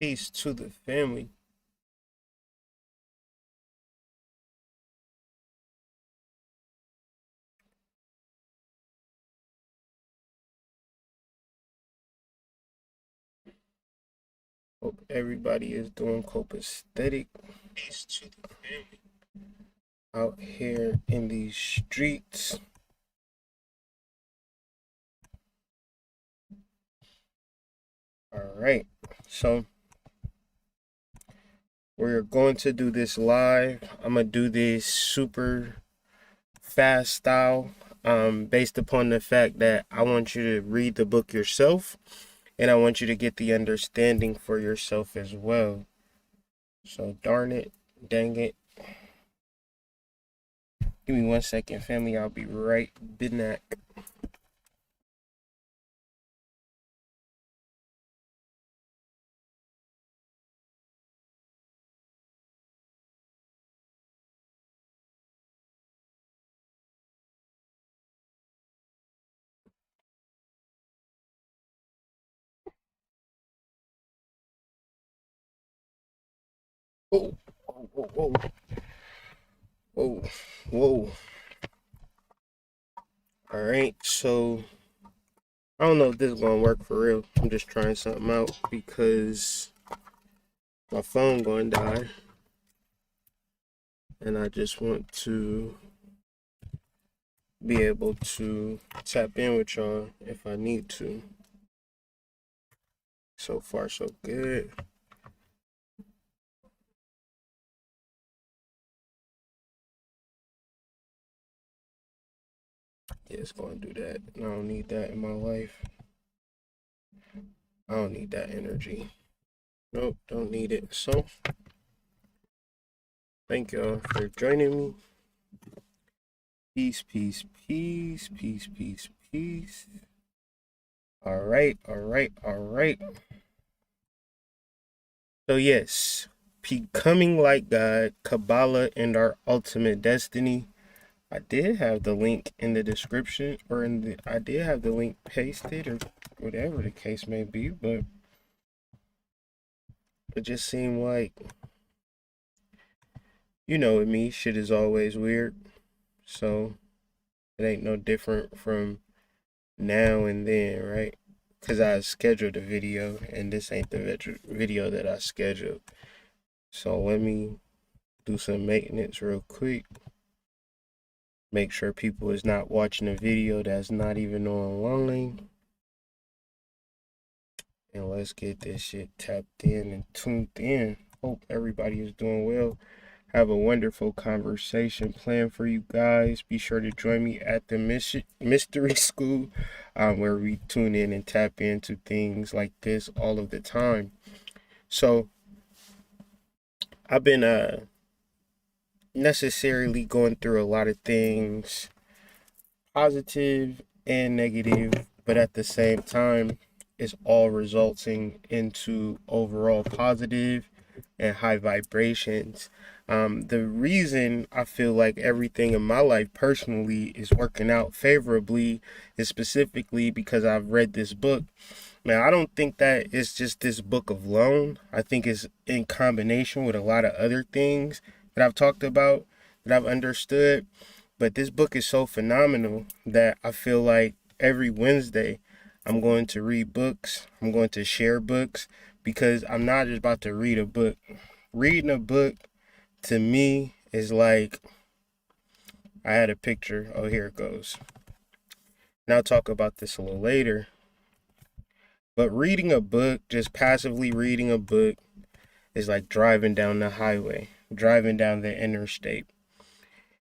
Peace to the family. Hope everybody is doing copacetic. Peace to the family. Out here in these streets. All right. So we're going to do this live. I'm going to do this super fast style based upon the fact that I want you to read the book yourself and I want you to get the understanding for yourself as well. So darn it, dang it. Give me 1 second, family. I'll be right back. Whoa, whoa, whoa, whoa, whoa. All right, so I don't know if this is gonna work for real. I'm just trying something out because my phone going to die, and I just want to be able to tap in with y'all if I need to. So far, so good. Yeah, it's gonna do that. I don't need that in my life. I don't need that energy. Nope, don't need it. So, thank y'all for joining me. Peace, peace, peace, peace, peace, peace. All right, all right, all right. So, yes, becoming like God, Kabbalah, and our ultimate destiny. I did have the link in the description, or I did have the link pasted, or whatever the case may be, but it just seemed like, you know, with me, shit is always weird. So it ain't no different from now and then, right? Because I scheduled a video, and this ain't the video that I scheduled. So let me do some maintenance real quick. Make sure people is not watching a video that's not even online. And let's get this shit tapped in and tuned in. Hope everybody is doing well. Have a wonderful conversation planned for you guys. Be sure to join me at the Mystery School, where we tune in and tap into things like this all of the time. So I've been necessarily going through a lot of things, positive and negative, but at the same time, it's all resulting into overall positive and high vibrations. The reason I feel like everything in my life personally is working out favorably is specifically because I've read this book. Now, I don't think that it's just this book alone. I think it's in combination with a lot of other things that I've talked about, that I've understood. But this book is so phenomenal that I feel like every Wednesday I'm going to read books. I'm going to share books because I'm not just about to read a book. Reading a book to me is like, I had a picture. Oh, here it goes. And I'll talk about this a little later. But reading a book, just passively reading a book, is like driving down the highway, driving down the interstate.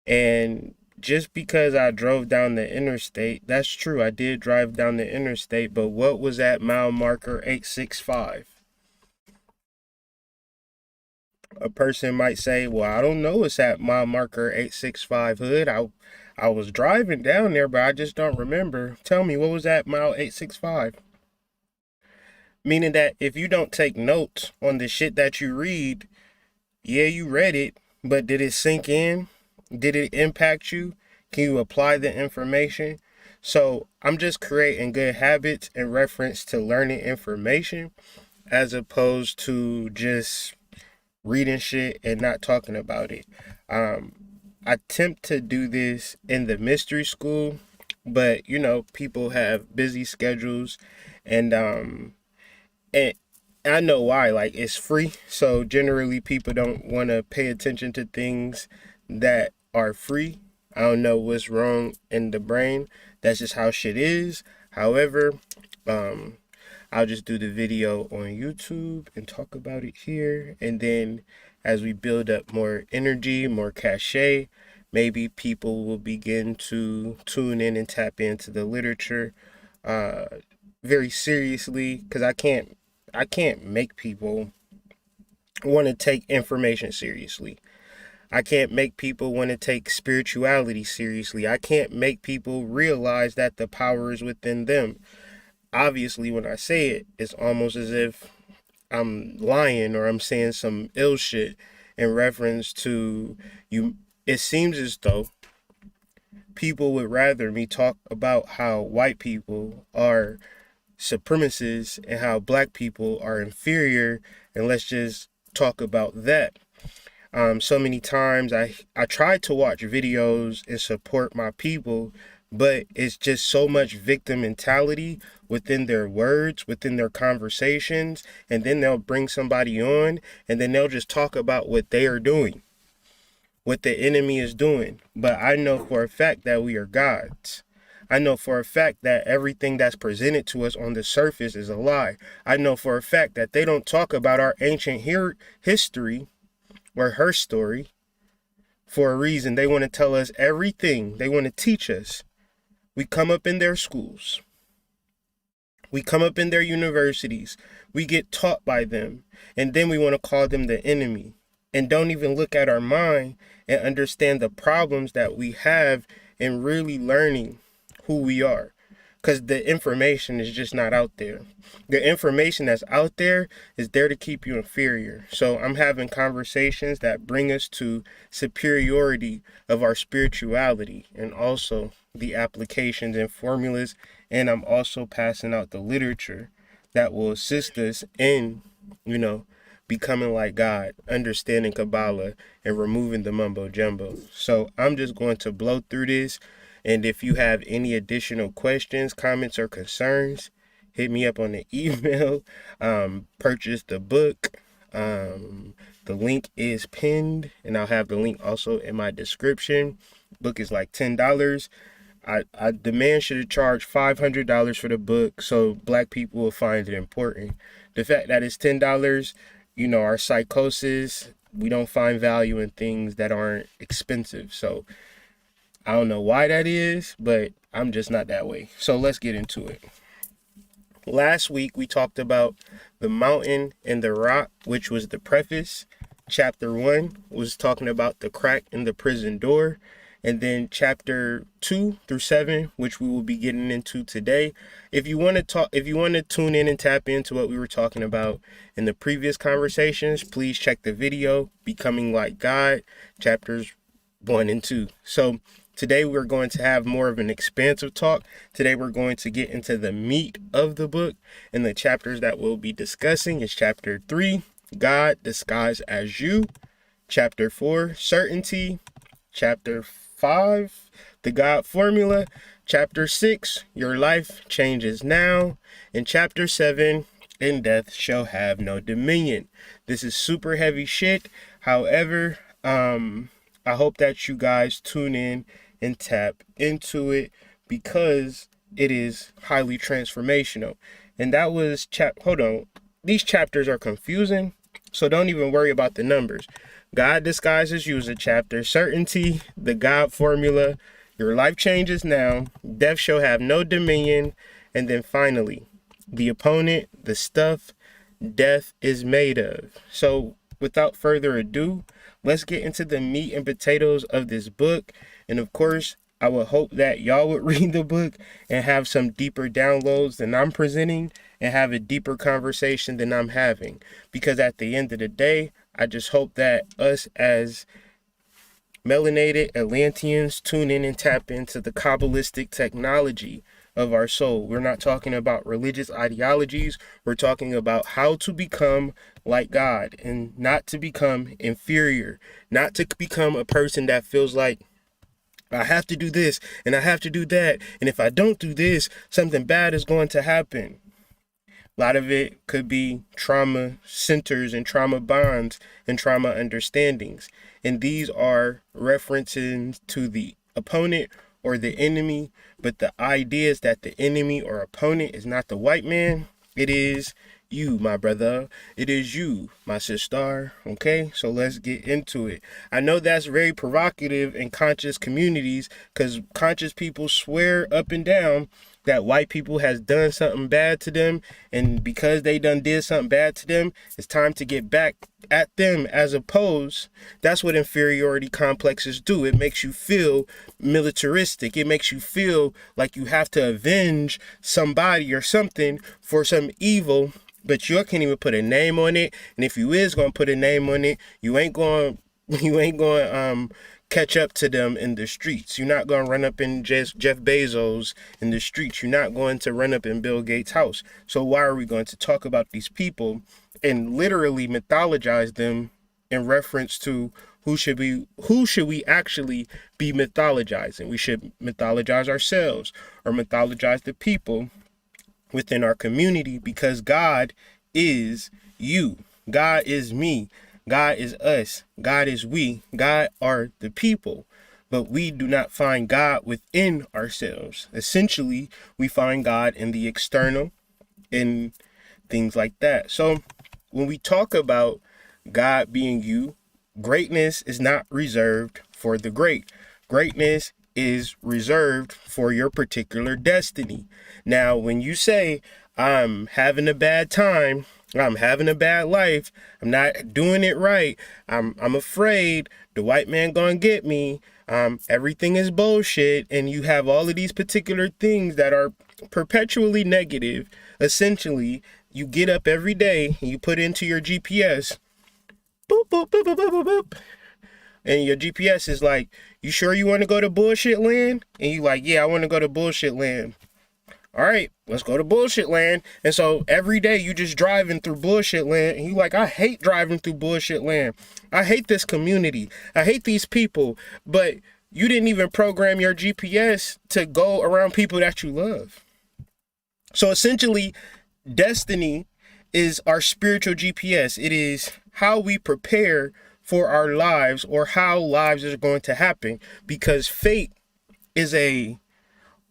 And just because I drove down the interstate, that's true, I did drive down the interstate, but what was at mile marker 865? A person might say, well, I don't know what's at mile marker 865, Hood. I was driving down there, but I just don't remember. Tell me, what was at mile 865? Meaning that if you don't take notes on the shit that you read, yeah, you read it, but did it sink in? Did it impact you? Can you apply the information? So I'm just creating good habits in reference to learning information. as opposed to just reading shit and not talking about it. Um, I attempt to do this in the mystery school, but people have busy schedules, and I know why. Like, it's free, so generally people don't want to pay attention to things that are free. I don't know what's wrong in the brain. That's just how shit is. However, um, I'll just do the video on YouTube and talk about it here. And then as we build up more energy, more cachet, maybe people will begin to tune in and tap into the literature uh, very seriously. Because I can't make people want to take information seriously. I can't make people want to take spirituality seriously. I can't make people realize that the power is within them. Obviously, when I say it, it's almost as if I'm lying or I'm saying some ill shit in reference to you. It seems as though people would rather me talk about how white people are supremacists and how black people are inferior, and let's just talk about that. So many times I try to watch videos and support my people, but it's just so much victim mentality within their words, within their conversations, and then they'll bring somebody on and then they'll just talk about what they are doing, what the enemy is doing. But I know for a fact that we are gods. I know for a fact that everything that's presented to us on the surface is a lie. I know for a fact that they don't talk about our ancient history or her story for a reason. They want to tell us everything. They want to teach us. We come up in their schools. We come up in their universities. We get taught by them. And then we want to call them the enemy. And don't even look at our mind and understand the problems that we have in really learning who we are. Because the information is just not out there. The information that's out there is there to keep you inferior. So I'm having conversations that bring us to superiority of our spirituality and also the applications and formulas. And I'm also passing out the literature that will assist us in, becoming like God, understanding Kabbalah, and removing the mumbo jumbo. So I'm just going to blow through this. And if you have any additional questions, comments, or concerns, hit me up on the email. Purchase the book. The link is pinned, and I'll have the link also in my description. Book is like $10. The man should have charged $500 for the book, so black people will find it important. The fact that it's $10, our psychosis, we don't find value in things that aren't expensive. So I don't know why that is, but I'm just not that way. So let's get into it. Last week, we talked about the mountain and the rock, which was the preface. Chapter 1 was talking about the crack in the prison door. And then chapter 2 through 7, which we will be getting into today. If you want to tune in and tap into what we were talking about in the previous conversations, please check the video, Becoming Like God, chapters 1 and 2. So today we're going to have more of an expansive talk. Today we're going to get into the meat of the book, and the chapters that we'll be discussing is chapter 3, God disguised as you, chapter 4, certainty, chapter 5, the God formula, chapter 6, your life changes now, and chapter 7, and death shall have no dominion. This is super heavy shit. However, I hope that you guys tune in and tap into it because it is highly transformational. And that was hold on. These chapters are confusing, so don't even worry about the numbers. God disguises you as a chapter, certainty, the God formula, your life changes now, death shall have no dominion, and then finally, the opponent, the stuff death is made of. So without further ado, let's get into the meat and potatoes of this book. And of course, I would hope that y'all would read the book and have some deeper downloads than I'm presenting and have a deeper conversation than I'm having. Because at the end of the day, I just hope that us as melanated Atlanteans tune in and tap into the Kabbalistic technology of our soul. We're not talking about religious ideologies. We're talking about how to become like God and not to become inferior, not to become a person that feels like I have to do this and I have to do that. And if I don't do this, something bad is going to happen. A lot of it could be trauma centers and trauma bonds and trauma understandings. And these are references to the opponent or the enemy. But the idea is that the enemy or opponent is not the white man. It is you, my brother. It is you, my sister. Okay, so let's get into it. I know that's very provocative in conscious communities because conscious people swear up and down that white people has done something bad to them, and because they did something bad to them, it's time to get back at them. As opposed, that's what inferiority complexes do. It makes you feel militaristic. It makes you feel like you have to avenge somebody or something for some evil, but you can't even put a name on it. And if you is gonna put a name on it, you ain't going catch up to them in the streets. You're not going to run up in Jeff Bezos in the streets. You're not going to run up in Bill Gates' house. So why are we going to talk about these people and literally mythologize them in reference to who should we actually be mythologizing? We should mythologize ourselves or mythologize the people within our community, because God is you. God is me. God is us. God is we. God are the people. But we do not find God within ourselves. Essentially, we find God in the external and things like that. So when we talk about God being you, greatness is not reserved for the great. Greatness is reserved for your particular destiny. Now, when you say, I'm having a bad time, I'm having a bad life, I'm not doing it right, I'm afraid the white man gonna get me, everything is bullshit, and you have all of these particular things that are perpetually negative, essentially, you get up every day and you put into your GPS, boop, boop, boop, boop, boop, boop, boop. And your GPS is like, you sure you want to go to bullshit land? And you like, yeah, I want to go to bullshit land. All right, let's go to bullshit land. And so every day you just driving through bullshit land, and you like, I hate driving through bullshit land. I hate this community. I hate these people. But you didn't even program your GPS to go around people that you love. So essentially, destiny is our spiritual GPS. It is how we prepare for our lives, or how lives are going to happen, because fate is a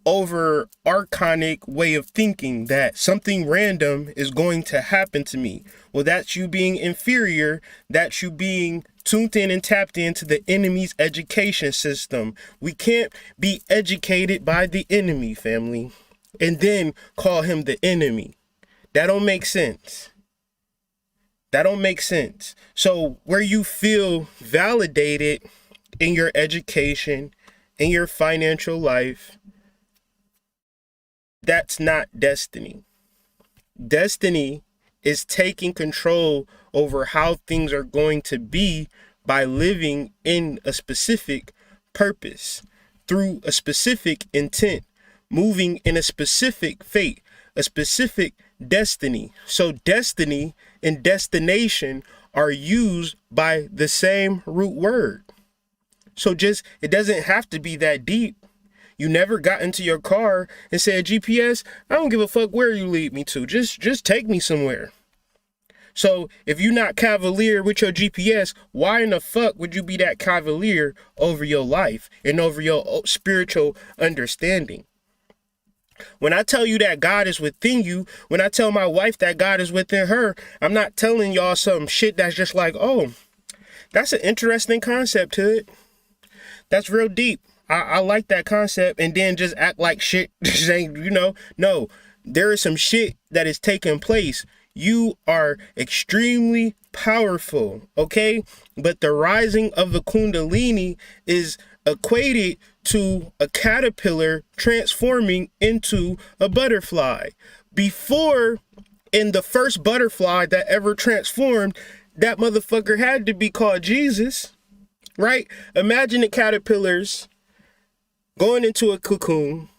over archonic way of thinking that something random is going to happen to me. Well, that's you being inferior. That's you being tuned in and tapped into the enemy's education system. We can't be educated by the enemy, family, and then call him the enemy. That don't make sense. That don't make sense. So where you feel validated in your education, in your financial life, that's not destiny. Destiny is taking control over how things are going to be by living in a specific purpose, through a specific intent, moving in a specific fate, a specific destiny. So destiny and destination are used by the same root word. So just, it doesn't have to be that deep. You never got into your car and said, GPS, I don't give a fuck where you lead me to. Just take me somewhere. So if you're not cavalier with your GPS, why in the fuck would you be that cavalier over your life and over your spiritual understanding? When I tell you that God is within you, when I tell my wife that God is within her, I'm not telling y'all some shit that's just like, oh, that's an interesting concept, Hood. That's real deep. I like that concept, and then just act like shit, no, there is some shit that is taking place. You are extremely powerful, okay? But the rising of the Kundalini is equated to a caterpillar transforming into a butterfly. Before, in the first butterfly that ever transformed, that motherfucker had to be called Jesus, right? Imagine the caterpillars going into a cocoon,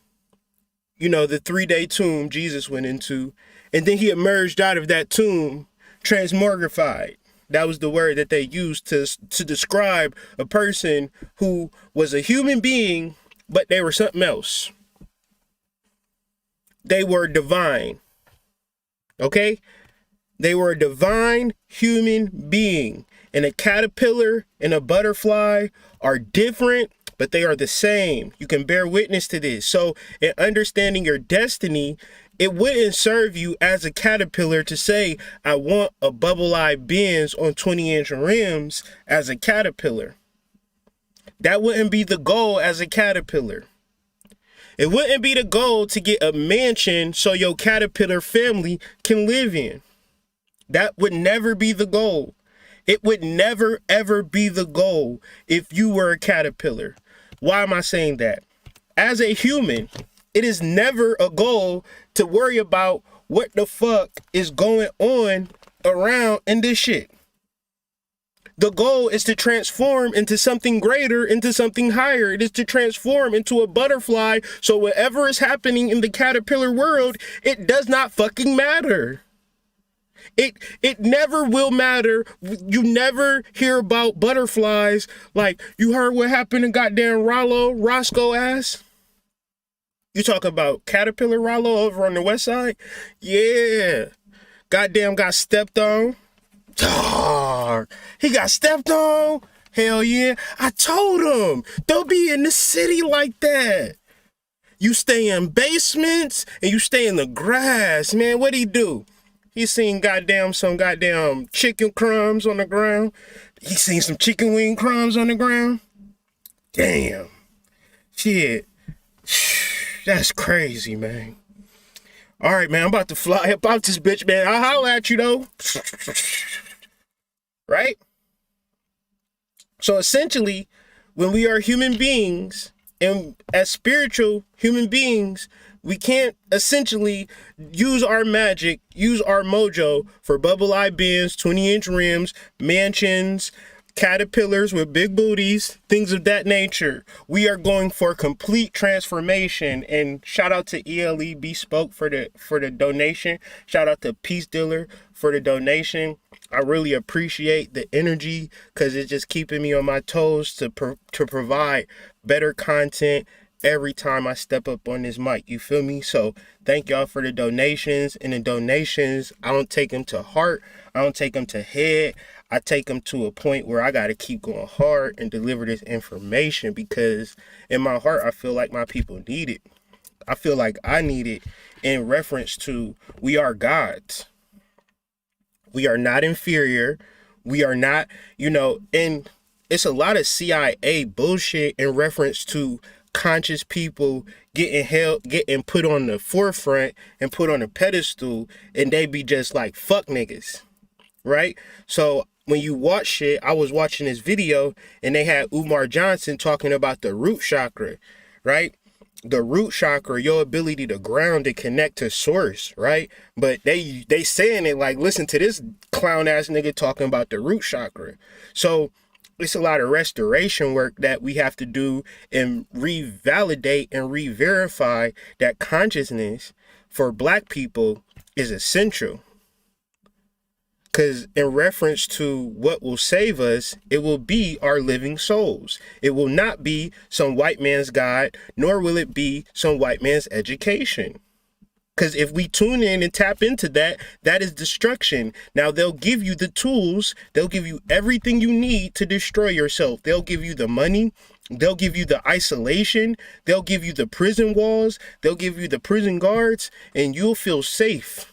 the 3-day tomb Jesus went into, and then he emerged out of that tomb transmogrified. That was the word that they used to describe a person who was a human being, but they were something else. They were divine. Okay? They were a divine human being. And a caterpillar and a butterfly are different, but they are the same. You can bear witness to this. So in understanding your destiny, it wouldn't serve you as a caterpillar to say, I want a bubble eye Benz on 20-inch rims as a caterpillar. That wouldn't be the goal as a caterpillar. It wouldn't be the goal to get a mansion so your caterpillar family can live in. That would never be the goal. It would never, ever be the goal if you were a caterpillar. Why am I saying that? As a human, it is never a goal to worry about what the fuck is going on around in this shit. The goal is to transform into something greater, into something higher. It is to transform into a butterfly. So whatever is happening in the caterpillar world, it does not fucking matter. It never will matter. You never hear about butterflies like you heard what happened to goddamn Roscoe ass. You talk about Caterpillar Rollo over on the west side? Yeah. Goddamn got stepped on. He got stepped on? Hell yeah. I told him, don't be in the city like that. You stay in basements and you stay in the grass, man. What'd he do? He seen some goddamn chicken crumbs on the ground. He seen some chicken wing crumbs on the ground. Damn. Shit. That's crazy, man. All right, man. I'm about to fly up out this bitch, man. I'll holler at you, though. Right? So essentially, when we are human beings, and as spiritual human beings, we can't essentially use our magic, use our mojo for bubble eye Benz, 20-inch rims, mansions, caterpillars with big booties, things of that nature. We are going for complete transformation. And shout out to ELE Bespoke for the donation. Shout out to Peace Dealer for the donation. I really appreciate the energy because it's just keeping me on my toes to provide better content every time I step up on this mic. You feel me? So thank y'all for the donations. And the donations, I don't take them to heart. I don't take them to head. I take them to a point where I got to keep going hard and deliver this information because in my heart, I feel like my people need it. I feel like I need it in reference to we are gods. We are not inferior. We are not, and it's a lot of CIA bullshit in reference to conscious people getting put on the forefront and put on a pedestal, and they be just like fuck niggas, right? So when you watch shit, I was watching this video and they had Umar Johnson talking about the root chakra, right? The root chakra, your ability to ground and connect to source, right? But they saying it like, listen to this clown ass nigga talking about the root chakra. So it's a lot of restoration work that we have to do and revalidate and re-verify that consciousness for Black people is essential. Because in reference to what will save us, it will be our living souls. It will not be some white man's God, nor will it be some white man's education. Because if we tune in and tap into that, that is destruction. Now, they'll give you the tools. They'll give you everything you need to destroy yourself. They'll give you the money. They'll give you the isolation. They'll give you the prison walls. They'll give you the prison guards. And you'll feel safe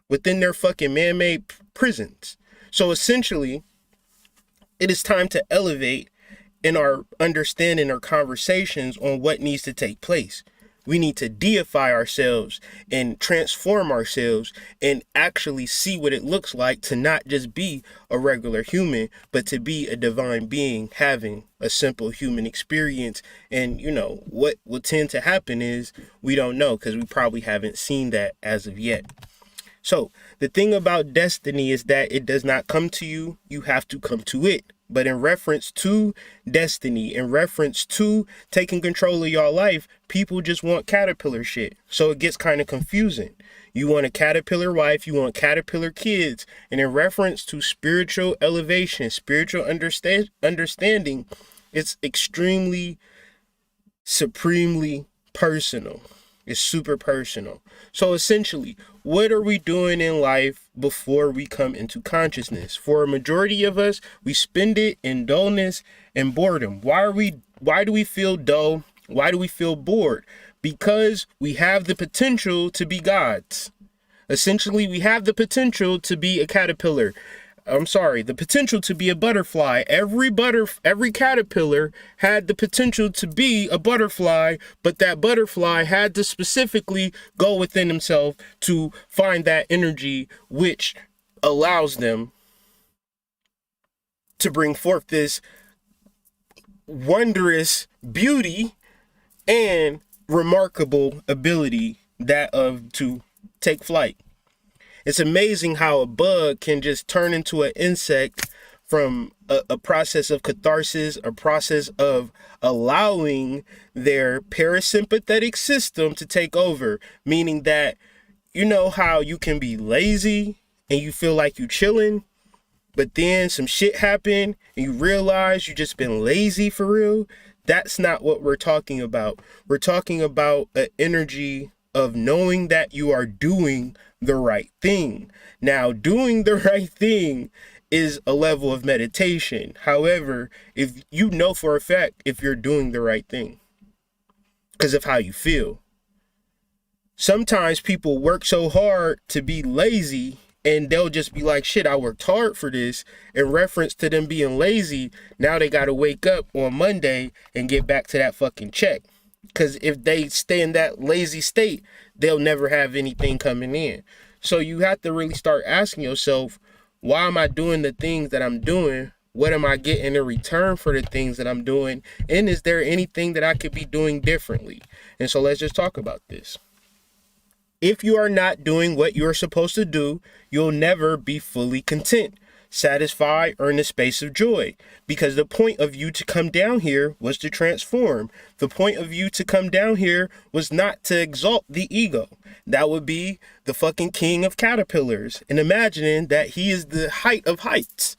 within their fucking man-made prisons. So essentially, it is time to elevate in our understanding or conversations on what needs to take place. We need to deify ourselves and transform ourselves and actually see what it looks like to not just be a regular human, but to be a divine being having a simple human experience. And, what will tend to happen is we don't know because we probably haven't seen that as of yet. So the thing about destiny is that it does not come to you. You have to come to it. But in reference to destiny, in reference to taking control of your life, people just want caterpillar shit. So it gets kind of confusing. You want a caterpillar wife, you want caterpillar kids. And in reference to spiritual elevation, spiritual understanding, it's extremely, supremely personal. It's super personal. So essentially, what are we doing in life before we come into consciousness? For a majority of us, we spend it in dullness and boredom. Why do we feel dull? Why do we feel bored? Because we have the potential to be gods. Essentially, we have the potential to be a caterpillar. The potential to be a butterfly. Every caterpillar had the potential to be a butterfly, but that butterfly had to specifically go within himself to find that energy which allows them to bring forth this wondrous beauty and remarkable ability that of to take flight. It's amazing how a bug can just turn into an insect from a process of catharsis, a process of allowing their parasympathetic system to take over. Meaning that, you know how you can be lazy and you feel like you chilling, but then some shit happened and you realize you just been lazy for real? That's not what we're talking about. We're talking about an energy of knowing that you are doing the right thing. Now, doing the right thing is a level of meditation. However, if you know for a fact if you're doing the right thing because of how you feel. Sometimes people work so hard to be lazy and they'll just be like, shit, I worked hard for this. In reference to them being lazy, now they got to wake up on Monday and get back to that fucking check. Because if they stay in that lazy state, they'll never have anything coming in. So you have to really start asking yourself, why am I doing the things that I'm doing? What am I getting in return for the things that I'm doing? And is there anything that I could be doing differently? And so let's just talk about this. If you are not doing what you're supposed to do, you'll never be fully content, satisfied, or in a space of joy. Because the point of you to come down here was to transform. The point of you to come down here was not to exalt the ego. That would be the fucking king of caterpillars. And imagining that he is the height of heights,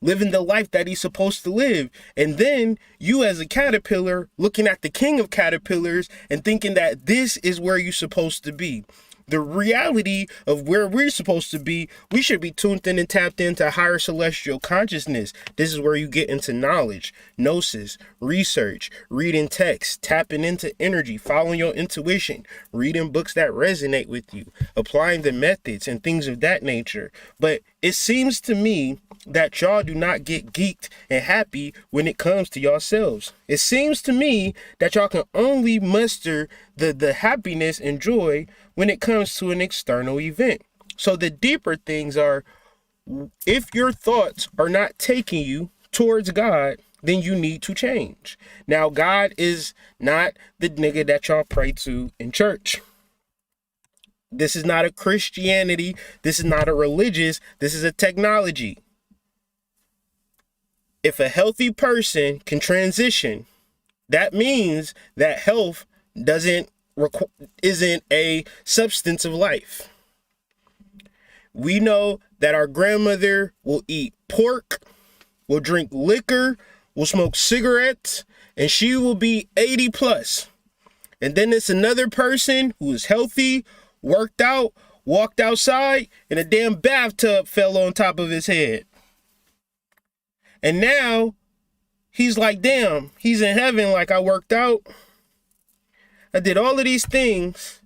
living the life that he's supposed to live. And then you as a caterpillar looking at the king of caterpillars and thinking that this is where you're supposed to be. The reality of where we're supposed to be, we should be tuned in and tapped into higher celestial consciousness. This is where you get into knowledge, gnosis, research, reading text, tapping into energy, following your intuition, reading books that resonate with you, applying the methods and things of that nature. But it seems to me that y'all do not get geeked and happy when it comes to yourselves. It seems to me that y'all can only muster the happiness and joy when it comes to an external event. So the deeper things are, if your thoughts are not taking you towards God, then you need to change. Now, God is not the nigga that y'all pray to in church. This is not a Christianity. This is not a religious. This is a technology. If a healthy person can transition, that means that health isn't a substance of life. We know that our grandmother will eat pork, will drink liquor, will smoke cigarettes, and she will be 80 plus. And then it's another person who is healthy, worked out, walked outside, and a damn bathtub fell on top of his head. And now he's like, damn, he's in heaven. Like, I worked out. I did all of these things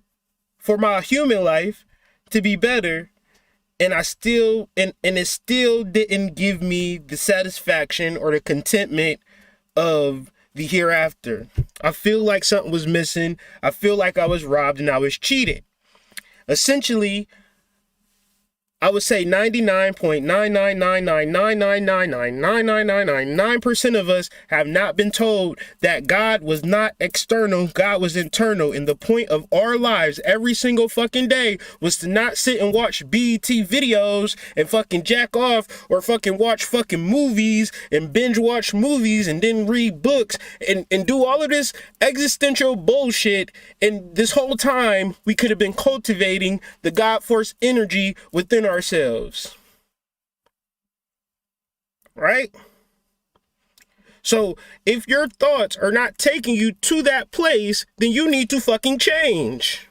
for my human life to be better. And it still didn't give me the satisfaction or the contentment of the hereafter. I feel like something was missing. I feel like I was robbed and I was cheated. Essentially, I would say 99.99999999999% of us have not been told that God was not external, God was internal. And the point of our lives every single fucking day was to not sit and watch BET videos and fucking jack off, or fucking watch fucking movies and binge watch movies and then read books and do all of this existential bullshit. And this whole time we could have been cultivating the God force energy within ourselves, right? So if your thoughts are not taking you to that place, then you need to fucking change.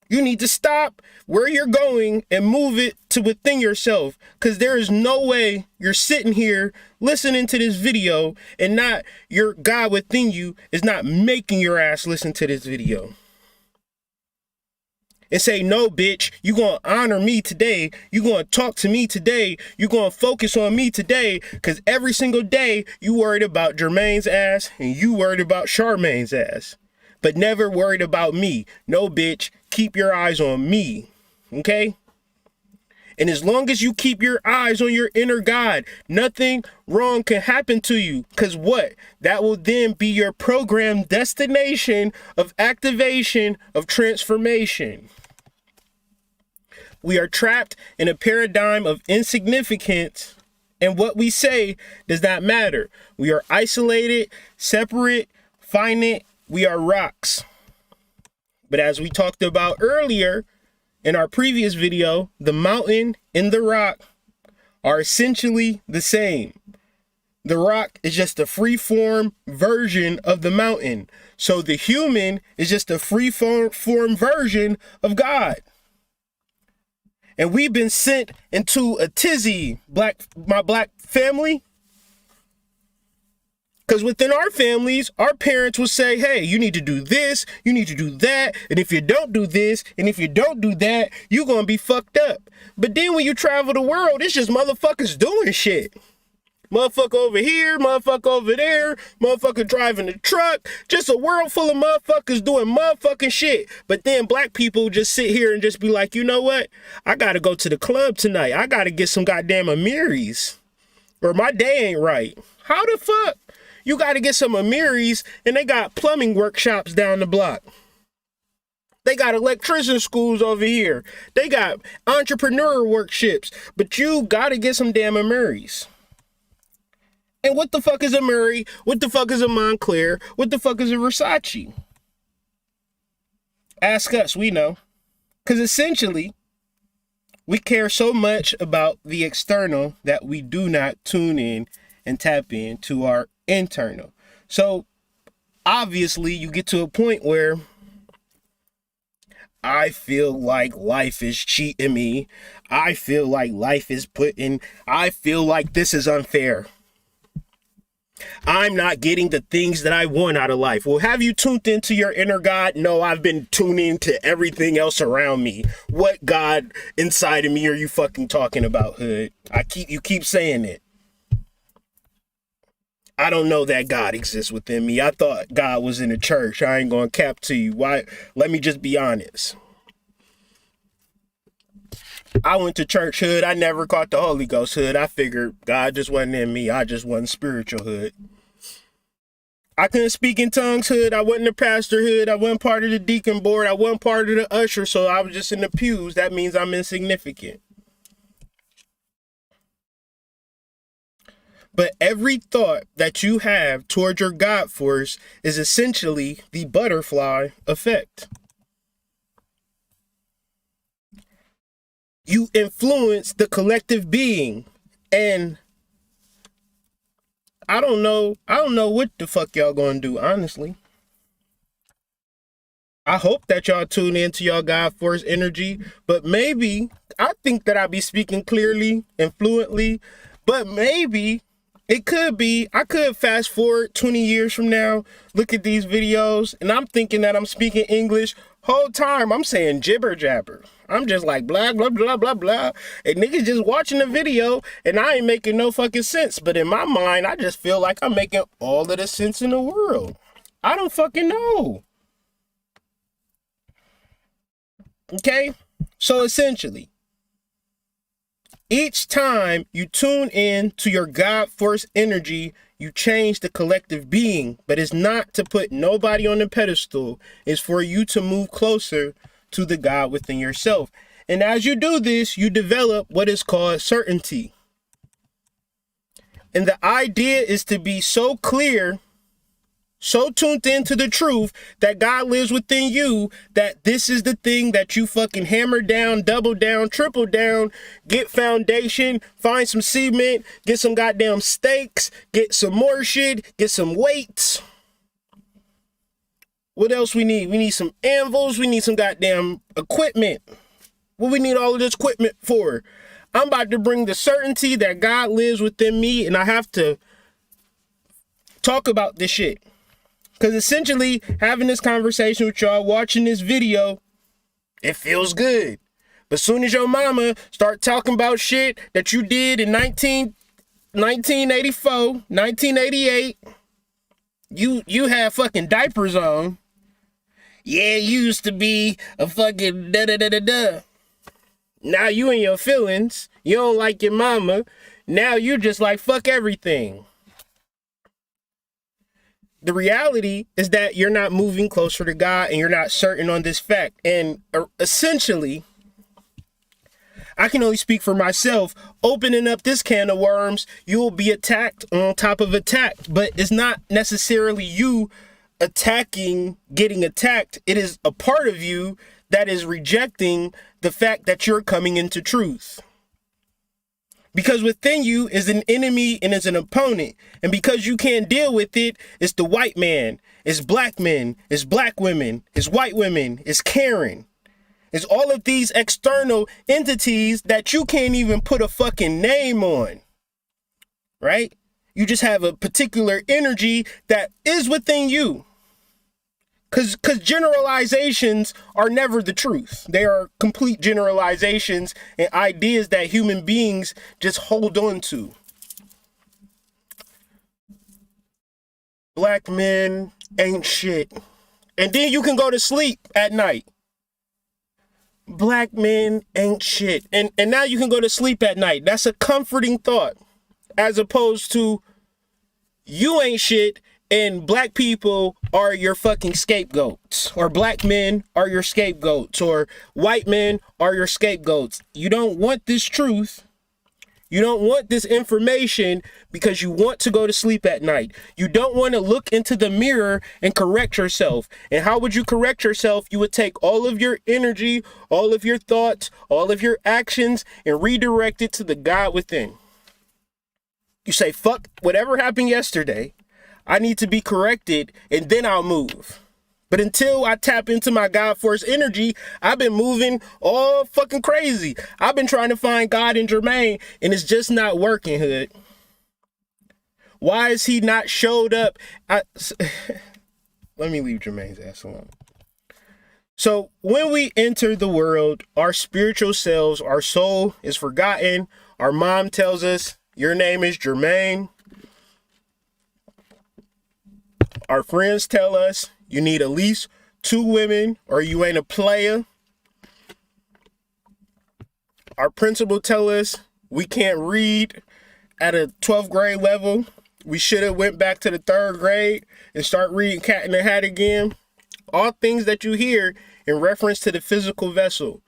You need to stop where you're going and move it to within yourself, because there is no way you're sitting here listening to this video and not your God within you is not making your ass listen to this video and say, no, bitch, you gonna honor me today. You gonna talk to me today. You gonna focus on me today. Because every single day you worried about Jermaine's ass and you worried about Charmaine's ass, but never worried about me. No, bitch, keep your eyes on me. Okay? And as long as you keep your eyes on your inner God, nothing wrong can happen to you. Because what? That will then be your programmed destination of activation, of transformation. We are trapped in a paradigm of insignificance, and what we say does not matter. We are isolated, separate, finite. We are rocks. But as we talked about earlier in our previous video, the mountain and the rock are essentially the same. The rock is just a free-form version of the mountain. So the human is just a free-form version of God. And we've been sent into a tizzy, my black family. Because within our families, our parents would say, hey, you need to do this, you need to do that. And if you don't do this, and if you don't do that, you're going to be fucked up. But then when you travel the world, it's just motherfuckers doing shit. Motherfucker over here, motherfucker over there, motherfucker driving the truck. Just a world full of motherfuckers doing motherfucking shit. But then black people just sit here and just be like, you know what? I gotta go to the club tonight. I gotta get some goddamn Amiris. Or my day ain't right. How the fuck? You gotta get some Amiris and they got plumbing workshops down the block. They got electrician schools over here. They got entrepreneur workshops. But you gotta get some damn Amiris. And what the fuck is a Murray? What the fuck is a Montclair? What the fuck is a Versace? Ask us, we know. Because essentially, we care so much about the external that we do not tune in and tap into our internal. So, obviously, you get to a point where I feel like life is cheating me. I feel like life is I feel like this is unfair. I'm not getting the things that I want out of life. Well, have you tuned into your inner God? No, I've been tuning to everything else around me. What God inside of me are you fucking talking about, hood? You keep saying it. I don't know that God exists within me. I thought God was in the church. I ain't gonna cap to you. Why? Let me just be honest. I went to church, hood. I never caught the Holy Ghost, hood. I figured God just wasn't in me. I just wasn't spiritual, hood. I couldn't speak in tongues, hood. I wasn't a pastor, hood. I wasn't part of the deacon board. I wasn't part of the usher, so I was just in the pews. That means I'm insignificant. But every thought that you have toward your God force is essentially the butterfly effect. You influence the collective being, and I don't know what the fuck y'all gonna do, honestly. I hope that y'all tune into y'all God force energy, but maybe, I think that I be speaking clearly and fluently, but maybe it could be, I could fast forward 20 years from now, look at these videos, and I'm thinking that I'm speaking English. Whole time I'm saying jibber jabber. I'm just like blah, blah, blah, blah, blah. And niggas just watching the video and I ain't making no fucking sense. But in my mind, I just feel like I'm making all of the sense in the world. I don't fucking know. Okay? So essentially, each time you tune in to your God force energy, you change the collective being, but it's not to put nobody on the pedestal. It's for you to move closer to the God within yourself. And as you do this, you develop what is called certainty. And the idea is to be so clear, so tuned into the truth that God lives within you, that this is the thing that you fucking hammer down, double down, triple down, get foundation, find some cement, get some goddamn stakes, get some more shit, get some weights. What else we need? We need some anvils, we need some goddamn equipment. What we need all of this equipment for? I'm about to bring the certainty that God lives within me, and I have to talk about this shit. Because essentially, having this conversation with y'all, watching this video, it feels good. But as soon as your mama start talking about shit that you did in 1984, 1988, you had fucking diapers on. Yeah, you used to be a fucking da-da-da-da-da. Now you in your feelings. You don't like your mama. Now you're just like, fuck everything. The reality is that you're not moving closer to God, and you're not certain on this fact. And essentially, I can only speak for myself. Opening up this can of worms, you will be attacked on top of attack. But it's not necessarily you attacking, getting attacked. It is a part of you that is rejecting the fact that you're coming into truth. Because within you is an enemy and is an opponent. And because you can't deal with it, it's the white man, it's black men, it's black women, it's white women, it's Karen. It's all of these external entities that you can't even put a fucking name on. Right? You just have a particular energy that is within you. Because generalizations are never the truth. They are complete generalizations and ideas that human beings just hold on to. Black men ain't shit. And then you can go to sleep at night. Black men ain't shit. And now you can go to sleep at night. That's a comforting thought. As opposed to, you ain't shit and black people are your fucking scapegoats, or black men are your scapegoats, or white men are your scapegoats. You don't want this truth. You don't want this information because you want to go to sleep at night. You don't want to look into the mirror and correct yourself. And how would you correct yourself? You would take all of your energy, all of your thoughts, all of your actions, and redirect it to the God within. You say, fuck whatever happened yesterday. I need to be corrected, and then I'll move. But until I tap into my God force energy, I've been moving all fucking crazy. I've been trying to find God in Jermaine, and it's just not working, hood. Why is he not showed up? Let me leave Jermaine's ass alone. So when we enter the world, our spiritual selves, our soul is forgotten. Our mom tells us, your name is Jermaine. Our friends tell us you need at least 2 women or you ain't a player. Our principal tell us we can't read at a 12th grade level. We should have went back to the 3rd grade and start reading Cat in the Hat again. All things that you hear in reference to the physical vessel.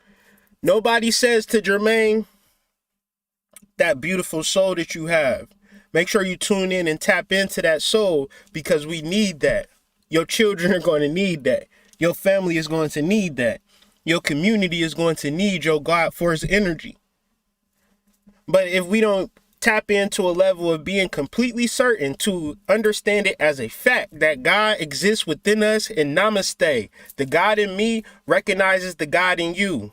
Nobody says to Jermaine, that beautiful soul that you have. Make sure you tune in and tap into that soul, because we need that. Your children are going to need that. Your family is going to need that. Your community is going to need your God force energy. But if we don't tap into a level of being completely certain to understand it as a fact that God exists within us, and namaste, the God in me recognizes the God in you.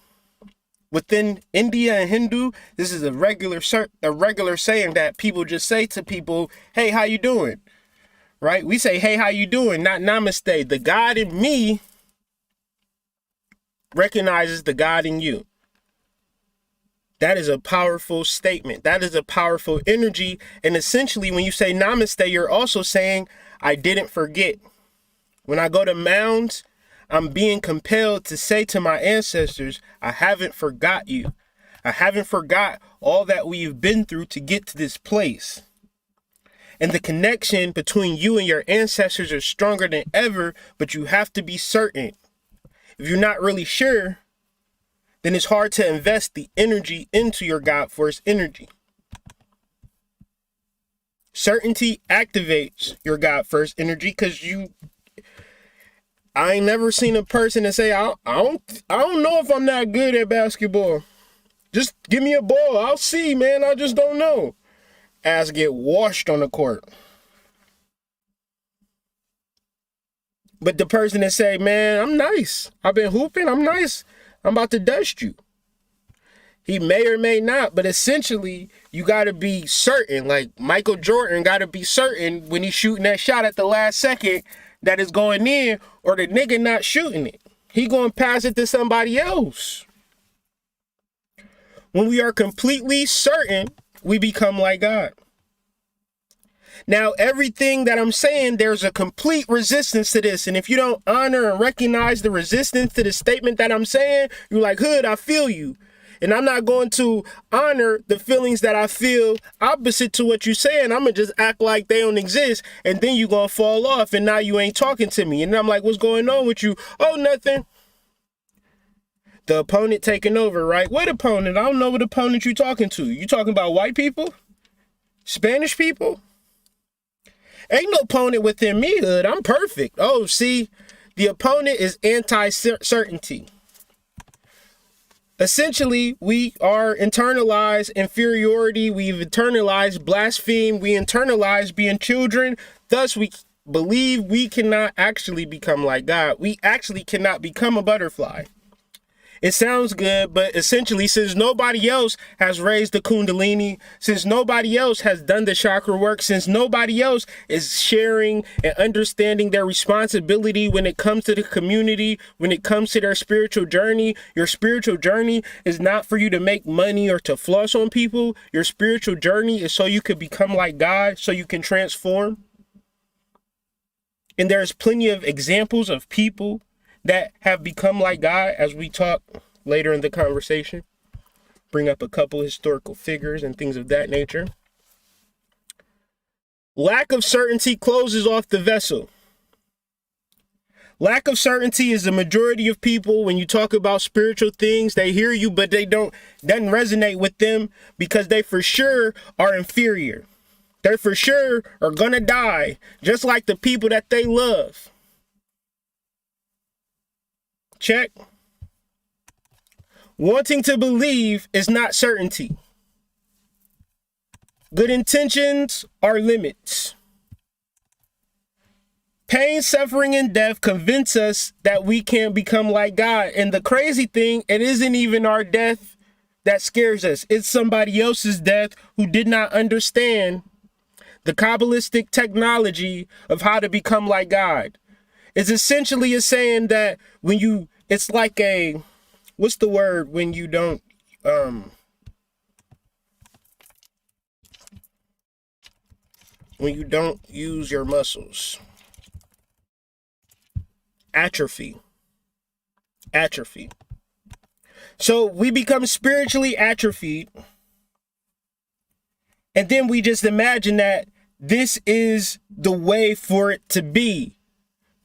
Within India and Hindu, this is a regular saying that people just say to people, hey, how you doing? Right? We say, hey, how you doing? Not namaste. The God in me recognizes the God in you. That is a powerful statement. That is a powerful energy. And essentially, when you say namaste, you're also saying, I didn't forget. When I go to mounds, I'm being compelled to say to my ancestors, I haven't forgot you. I haven't forgot all that we've been through to get to this place. And the connection between you and your ancestors is stronger than ever, but you have to be certain. If you're not really sure, then it's hard to invest the energy into your God force energy. Certainty activates your God first energy because I ain't never seen a person that say, I don't know if I'm that good at basketball. Just give me a ball. I'll see, man. I just don't know. Ass get washed on the court. But the person that say, man, I'm nice. I've been hooping. I'm nice. I'm about to dust you. He may or may not, but essentially, you got to be certain. Like Michael Jordan got to be certain when he's shooting that shot at the last second that it's going in, or the nigga not shooting it. He going to pass it to somebody else. When we are completely certain, we become like God. Now, everything that I'm saying, there's a complete resistance to this. And if you don't honor and recognize the resistance to the statement that I'm saying, you're like, Hood, I feel you. And I'm not going to honor the feelings that I feel opposite to what you're saying. I'm going to just act like they don't exist. And then you're going to fall off. And now you ain't talking to me. And I'm like, what's going on with you? Oh, nothing. The opponent taking over, right? What opponent? I don't know what opponent you're talking to. You talking about white people? Spanish people? Ain't no opponent within me, Hood. I'm perfect. Oh, see, the opponent is anti-certainty. Essentially, we are internalized inferiority. We've internalized blaspheme. We internalize being children. Thus, we believe we cannot actually become like God. We actually cannot become a butterfly. It sounds good, but essentially, since nobody else has raised the Kundalini, since nobody else has done the chakra work, since nobody else is sharing and understanding their responsibility when it comes to the community, when it comes to their spiritual journey, your spiritual journey is not for you to make money or to floss on people. Your spiritual journey is so you could become like God, so you can transform. And there's plenty of examples of people that have become like God, as we talk later in the conversation. Bring up a couple historical figures and things of that nature. Lack of certainty closes off the vessel. Lack of certainty is the majority of people. When you talk about spiritual things, they hear you, but doesn't resonate with them because they for sure are inferior. They for sure are gonna die, just like the people that they love. Check. Wanting to believe is not certainty. Good intentions are limits. Pain, suffering, and death convince us that we can't become like God. And the crazy thing, it isn't even our death that scares us. It's somebody else's death who did not understand the Kabbalistic technology of how to become like God. It's essentially a saying that it's like what's the word when you don't, when you don't use your muscles? Atrophy. So we become spiritually atrophied. And then we just imagine that this is the way for it to be.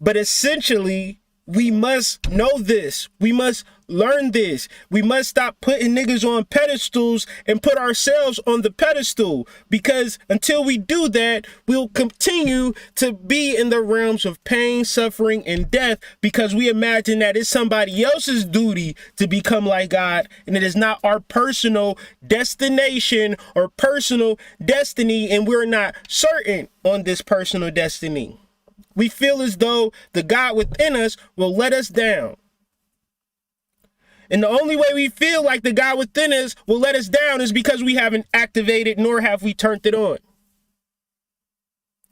But essentially, we must know this. We must learn this. We must stop putting niggas on pedestals and put ourselves on the pedestal. Because until we do that, we'll continue to be in the realms of pain, suffering, and death because we imagine that it's somebody else's duty to become like God. And it is not our personal destination or personal destiny. And we're not certain on this personal destiny. We feel as though the God within us will let us down. And the only way we feel like the God within us will let us down is because we haven't activated nor have we turned it on.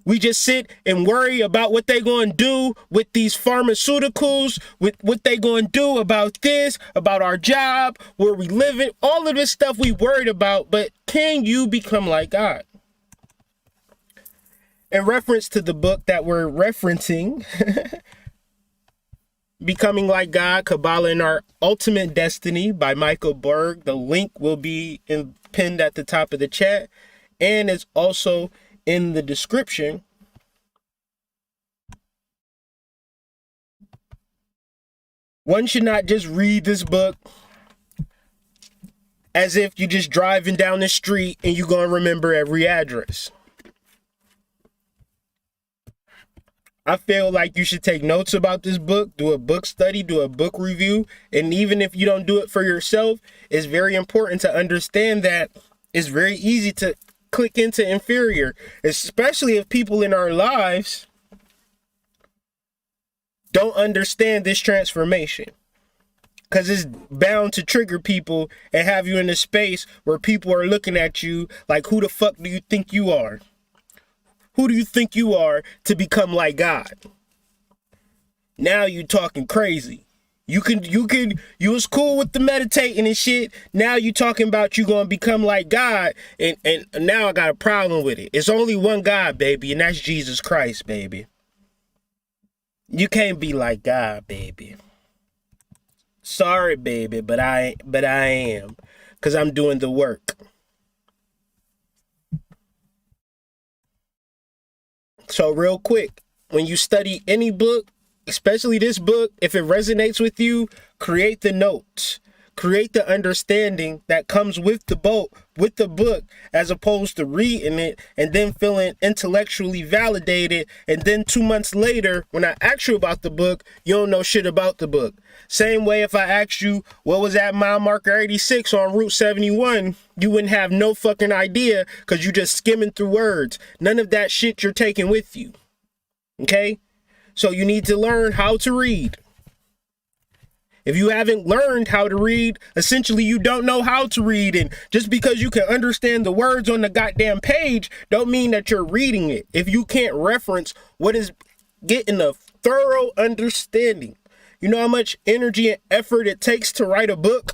We just sit and worry about what they're going to do with these pharmaceuticals, with what they're going to do about this, about our job, where we live in, all of this stuff we worried about. But can you become like God? In reference to the book that we're referencing, Becoming Like God, Kabbalah and Our Ultimate Destiny by Michael Berg. The link will be pinned at the top of the chat, and it's also in the description. One should not just read this book as if you're just driving down the street and you're going to remember every address. I feel like you should take notes about this book, do a book study, do a book review. And even if you don't do it for yourself, it's very important to understand that it's very easy to click into inferior, especially if people in our lives don't understand this transformation. Because it's bound to trigger people and have you in a space where people are looking at you like, who the fuck do you think you are? Who do you think you are to become like God? Now you talking crazy. You was cool with the meditating and shit. Now you talking about you gonna become like God, and now I got a problem with it. It's only one God, baby, and that's Jesus Christ, baby. You can't be like God, baby. Sorry, baby, but I am, because I'm doing the work. So real quick, when you study any book, especially this book, if it resonates with you, create the notes. Create the understanding that comes with the book, as opposed to reading it and then feeling intellectually validated. And then 2 months later, when I ask you about the book, you don't know shit about the book. Same way if I asked you what was at mile marker 86 on Route 71, you wouldn't have no fucking idea because you just skimming through words. None of that shit you're taking with you. Okay? So you need to learn how to read. If you haven't learned how to read, essentially you don't know how to read. And just because you can understand the words on the goddamn page don't mean that you're reading it. If you can't reference what is getting a thorough understanding. You know how much energy and effort it takes to write a book?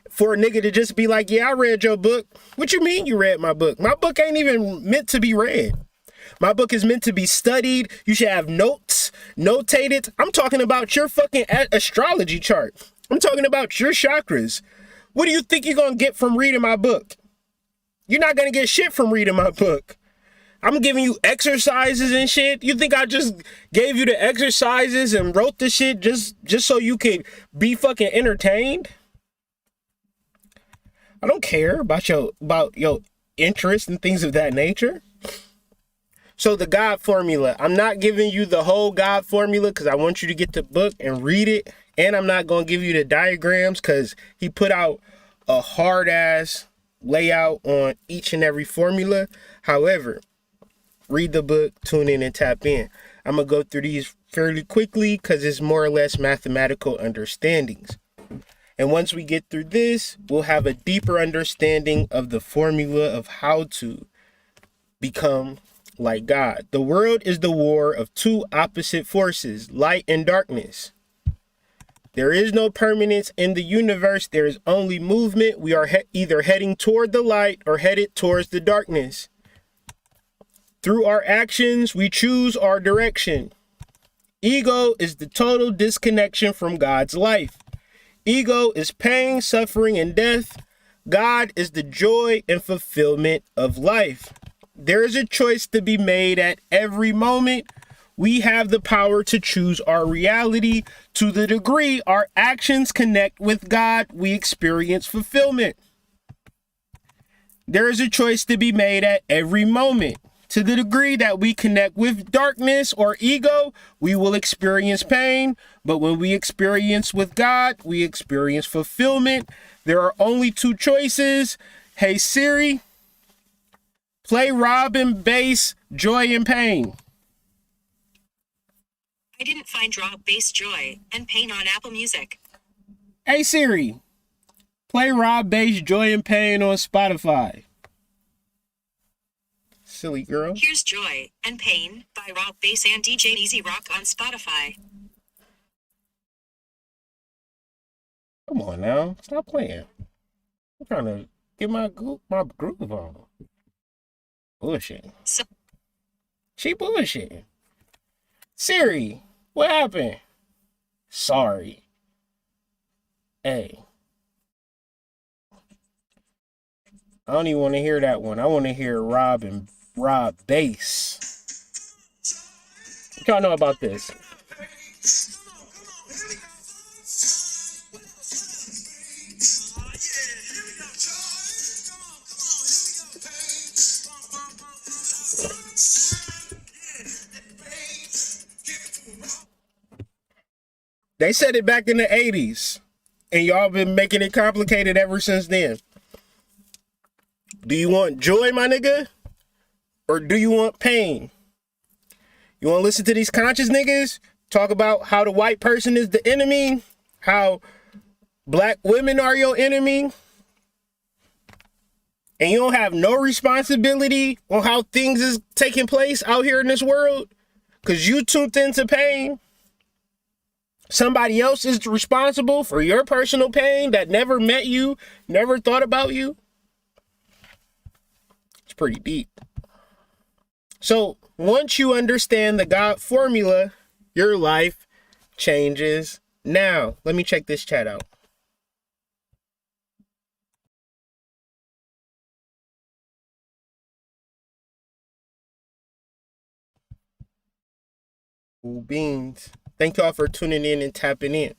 For a nigga to just be like, yeah, I read your book. What you mean you read my book? My book ain't even meant to be read. My book is meant to be studied. You should have notes, notated. I'm talking about your fucking astrology chart. I'm talking about your chakras. What do you think you're going to get from reading my book? You're not going to get shit from reading my book. I'm giving you exercises and shit. You think I just gave you the exercises and wrote the shit just so you could be fucking entertained? I don't care about your interest and things of that nature. So the God formula, I'm not giving you the whole God formula because I want you to get the book and read it. And I'm not going to give you the diagrams because he put out a hard ass layout on each and every formula. However, read the book, tune in and tap in. I'm going to go through these fairly quickly because it's more or less mathematical understandings. And once we get through this, we'll have a deeper understanding of the formula of how to become like God. The world is the war of two opposite forces, light and darkness. There is no permanence in the universe. There is only movement. We are either heading toward the light or headed towards the darkness. Through our actions, we choose our direction. Ego is the total disconnection from God's life. Ego is pain, suffering, and death. God is the joy and fulfillment of life. There is a choice to be made at every moment. We have the power to choose our reality. To the degree our actions connect with God, we experience fulfillment. There is a choice to be made at every moment. To the degree that we connect with darkness or ego, we will experience pain. But when we experience with God, we experience fulfillment. There are only two choices. Hey Siri, play Robin Bass, Joy and Pain. I didn't find Rob Bass, Joy and Pain on Apple Music. Hey Siri, play Rob Bass, Joy and Pain on Spotify. Silly girl. Here's Joy and Pain by Rob Bass and DJ Easy Rock on Spotify. Come on now, stop playing. I'm trying to get my groove on. Bullshit. She bullshitting. Siri, what happened? Sorry. Hey. I don't even want to hear that one. I want to hear Rob Bass. What y'all know about this? They said it back in the 80s, and y'all been making it complicated ever since then. Do you want joy, my nigga? Or do you want pain? You want to listen to these conscious niggas talk about how the white person is the enemy, how black women are your enemy, and you don't have no responsibility on how things is taking place out here in this world because you tuned into pain? Somebody else is responsible for your personal pain that never met you, never thought about you? It's pretty deep. So once you understand the God formula, your life changes now. Let me check this chat out. Ooh, beans. Thank y'all for tuning in and tapping in.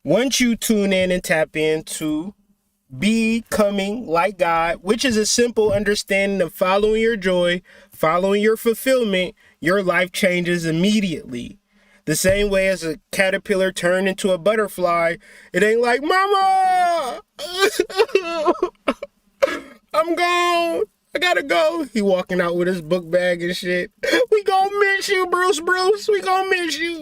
Once you tune in and tap into becoming like God, which is a simple understanding of following your joy, following your fulfillment, your life changes immediately. The same way as a caterpillar turned into a butterfly, it ain't like, mama, I'm gone. I gotta go. He walking out with his book bag and shit. We gonna miss you, Bruce. We gonna miss you.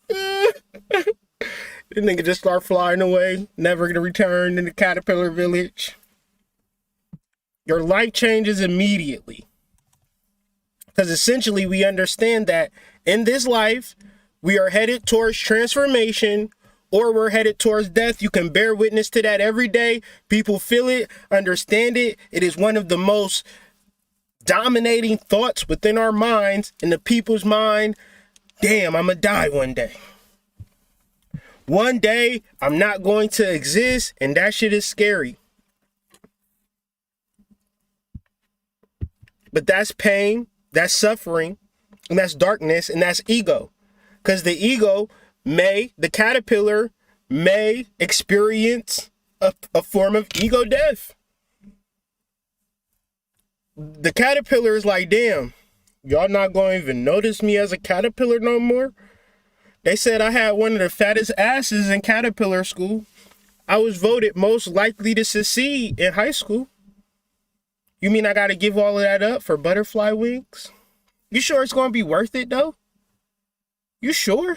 The nigga just start flying away, never gonna return in the caterpillar village. Your life changes immediately. Because essentially we understand that in this life, we are headed towards transformation or we're headed towards death. You can bear witness to that every day. People feel it, understand it. It is one of the most dominating thoughts within our minds, in the people's mind. Damn, I'm gonna die one day. One day, I'm not going to exist, and that shit is scary. But that's pain, that's suffering, and that's darkness, and that's ego. Because the ego the caterpillar may experience a form of ego death. The caterpillar is like, damn, y'all not going to even notice me as a caterpillar no more? They said I had one of the fattest asses in caterpillar school. I was voted most likely to succeed in high school. You mean I got to give all of that up for butterfly wings? You sure it's going to be worth it, though? You sure?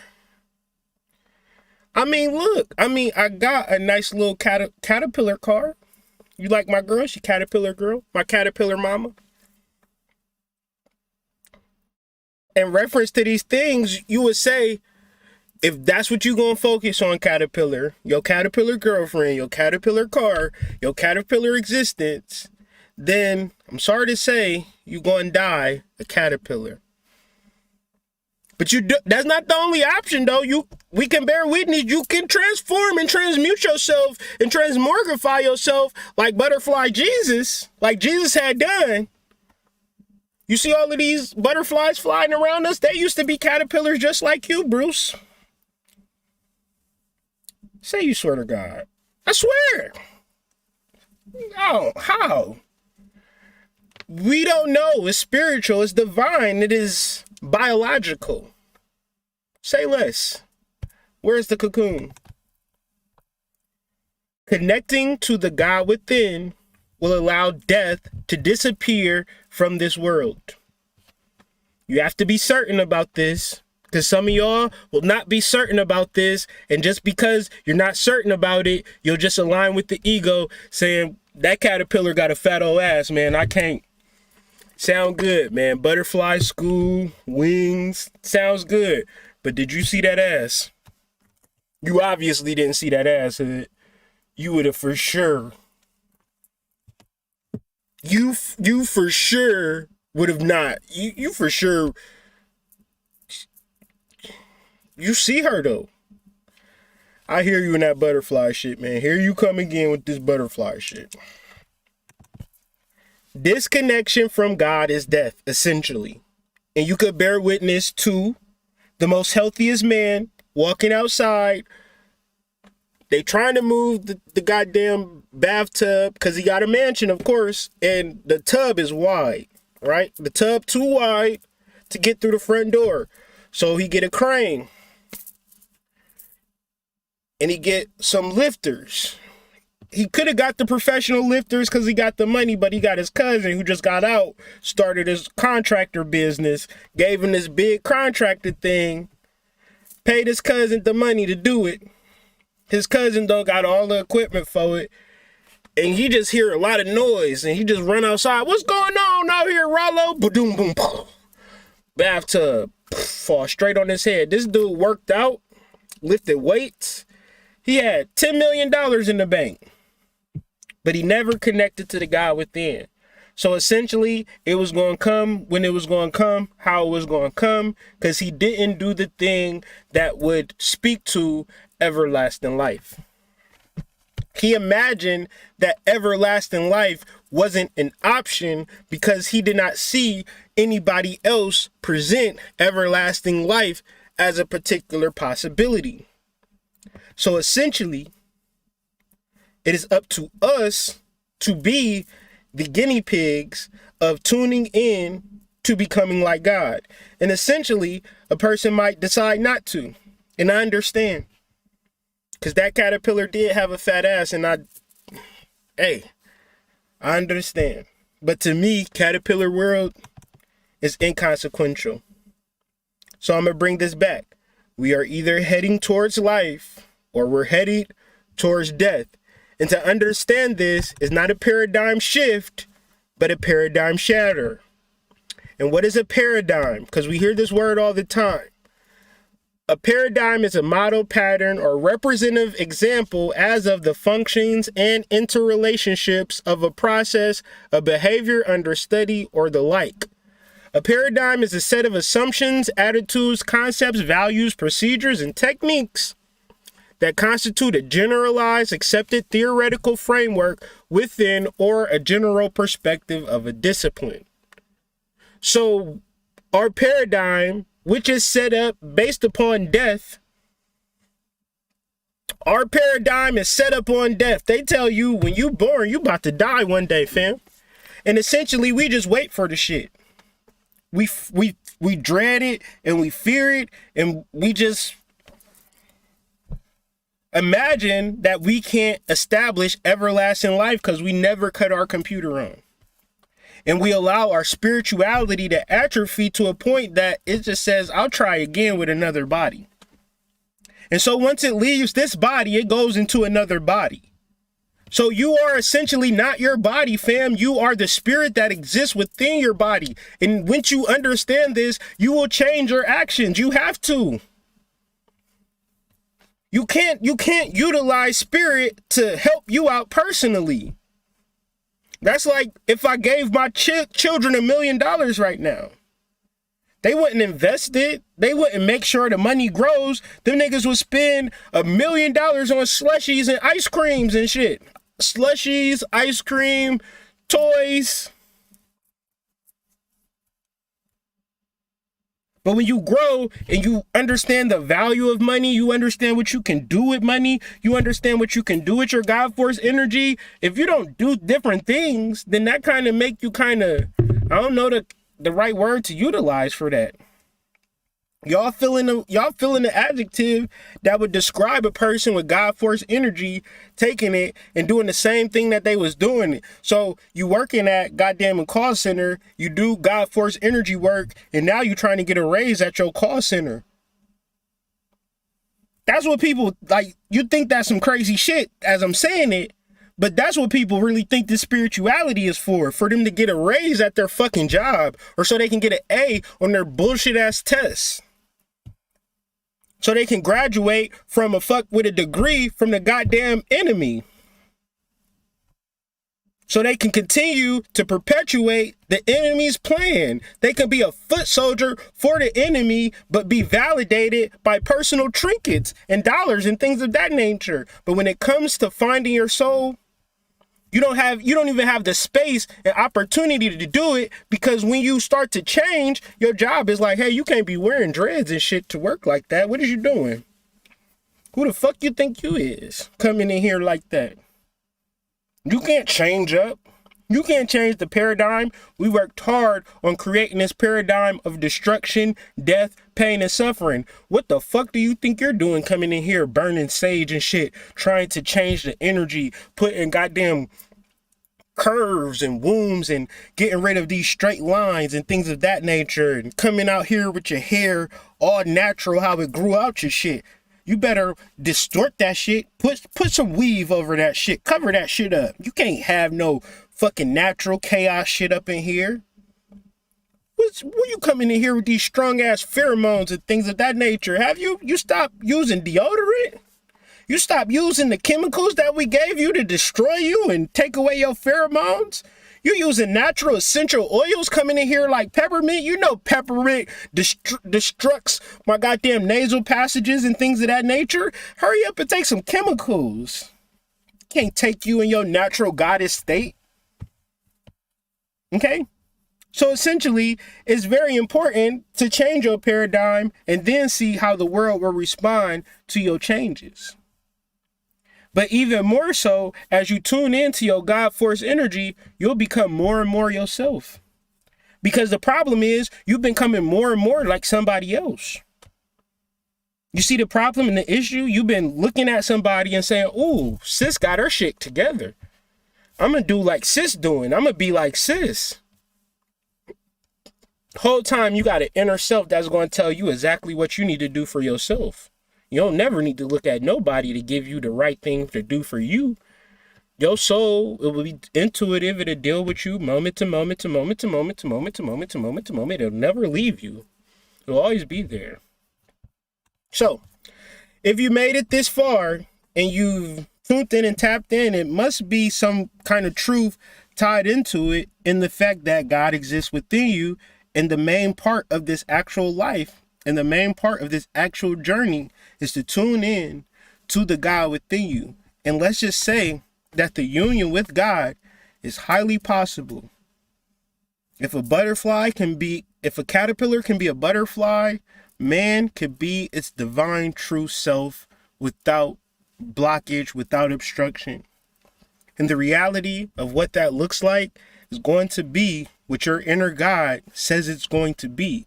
I mean, look. I got a nice little caterpillar car. You like my girl? She caterpillar girl. My caterpillar mama. In reference to these things, you would say, if that's what you gonna focus on, caterpillar, your caterpillar girlfriend, your caterpillar car, your caterpillar existence, then I'm sorry to say, you gonna die a caterpillar. But that's not the only option, though. We can bear witness. You can transform and transmute yourself and transmogrify yourself like butterfly Jesus, like Jesus had done. You see all of these butterflies flying around us? They used to be caterpillars just like you, Bruce. Say you swear to God. I swear. Oh, how? We don't know. It's spiritual. It's divine. It is biological. Say less. Where's the cocoon? Connecting to the God within will allow death to disappear from this world. You have to be certain about this, because some of y'all will not be certain about this, and just because you're not certain about it, you'll just align with the ego saying, that caterpillar got a fat old ass, man. I can't. Sound good, man. Butterfly school, wings, sounds good. But did you see that ass? You obviously didn't see that ass. You would have for sure. You for sure would have not. You for sure. You see her though. I hear you in that butterfly shit, man. Here you come again with this butterfly shit. Disconnection from God is death, essentially. And you could bear witness to the most healthiest man walking outside. They trying to move the goddamn bathtub because he got a mansion, of course, and the tub is wide, right? The tub too wide to get through the front door. So he get a crane. And he get some lifters. He could have got the professional lifters because he got the money, but he got his cousin who just got out, started his contractor business, gave him this big contractor thing, paid his cousin the money to do it. His cousin though got all the equipment for it. And he just hear a lot of noise and he just run outside. What's going on out here, Rollo? Boom, boom, boom. Bathtub fall straight on his head. This dude worked out, lifted weights. He had $10 million in the bank, but he never connected to the God within. So essentially, it was going to come when it was going to come, how it was going to come, because he didn't do the thing that would speak to everlasting life. He imagined that everlasting life wasn't an option because he did not see anybody else present everlasting life as a particular possibility. So essentially, it is up to us to be the guinea pigs of tuning in to becoming like God. And essentially, a person might decide not to. And I understand. Because that caterpillar did have a fat ass and I understand. But to me, caterpillar world is inconsequential. So I'm going to bring this back. We are either heading towards life or we're headed towards death. And to understand this is not a paradigm shift, but a paradigm shatter. And what is a paradigm? Because we hear this word all the time. A paradigm is a model, pattern, or representative example as of the functions and interrelationships of a process, a behavior under study, or the like. A paradigm is a set of assumptions, attitudes, concepts, values, procedures, and techniques that constitute a generalized, accepted theoretical framework within or a general perspective of a discipline. So our paradigm, which is set up based upon death, our paradigm is set up on death. They tell you when you born, you about to die one day, fam. And essentially, we just wait for the shit. We dread it and we fear it and we just imagine that we can't establish everlasting life because we never cut our computer on. And we allow our spirituality to atrophy to a point that it just says, I'll try again with another body. And so once it leaves this body, it goes into another body. So you are essentially not your body, fam. You are the spirit that exists within your body. And once you understand this, you will change your actions. You have to. You can't utilize spirit to help you out personally. That's like if I gave my children $1 million right now. They wouldn't invest it. They wouldn't make sure the money grows. Them niggas would spend $1 million on slushies and ice creams and shit. Slushies, ice cream, toys. But when you grow and you understand the value of money, you understand what you can do with money, you understand what you can do with your God force energy. If you don't do different things, then that kind of make you kind of, I don't know the right word to utilize for that. Y'all feeling the adjective that would describe a person with God force energy taking it and doing the same thing that they was doing. So you working at goddamn a call center, you do God force energy work, and now you trying to get a raise at your call center. That's what people like. You think that's some crazy shit as I'm saying it, but that's what people really think this spirituality is for them to get a raise at their fucking job, or so they can get an A on their bullshit ass tests. So they can graduate from with a degree from the goddamn enemy. So so they can continue to perpetuate the enemy's plan. They can be a foot soldier for the enemy, but be validated by personal trinkets and dollars and things of that nature. But when it comes to finding your soul, you don't even have the space and opportunity to do it, because when you start to change, your job is like, hey, you can't be wearing dreads and shit to work like that. What is you doing? Who the fuck you think you is coming in here like that? You can't change up. You can't change the paradigm. We worked hard on creating this paradigm of destruction, death, pain, and suffering. What the fuck do you think you're doing coming in here burning sage and shit, trying to change the energy, putting goddamn curves and wombs and getting rid of these straight lines and things of that nature, and coming out here with your hair all natural, how it grew out your shit? You better distort that shit. Put some weave over that shit. Cover that shit up. You can't have no fucking natural chaos shit up in here. What you coming in here with these strong ass pheromones and things of that nature? Have you stopped using deodorant? You stopped using the chemicals that we gave you to destroy you and take away your pheromones? You using natural essential oils coming in here like peppermint. You know peppermint destructs my goddamn nasal passages and things of that nature. Hurry up and take some chemicals. Can't take you in your natural goddess state. Okay? So essentially, it's very important to change your paradigm and then see how the world will respond to your changes. But even more so, as you tune into your God force energy, you'll become more and more yourself. Because the problem is, you've been becoming more and more like somebody else. You see the problem and the issue? You've been looking at somebody and saying, ooh, sis got her shit together. I'm going to do like sis doing. I'm going to be like sis. Whole time you got an inner self that's going to tell you exactly what you need to do for yourself. You don't never need to look at nobody to give you the right thing to do for you. Your soul, it will be intuitive. It'll deal with you moment to moment to moment to moment to moment to moment to moment to moment. It'll never leave you. It'll always be there. So, if you made it this far and you've tuned in and tapped in, it must be some kind of truth tied into it, in the fact that God exists within you, and the main part of this actual life and the main part of this actual journey is to tune in to the God within you. And let's just say that the union with God is highly possible. If a caterpillar can be a butterfly, man could be its divine true self without blockage, without obstruction. And the reality of what that looks like is going to be what your inner God says it's going to be.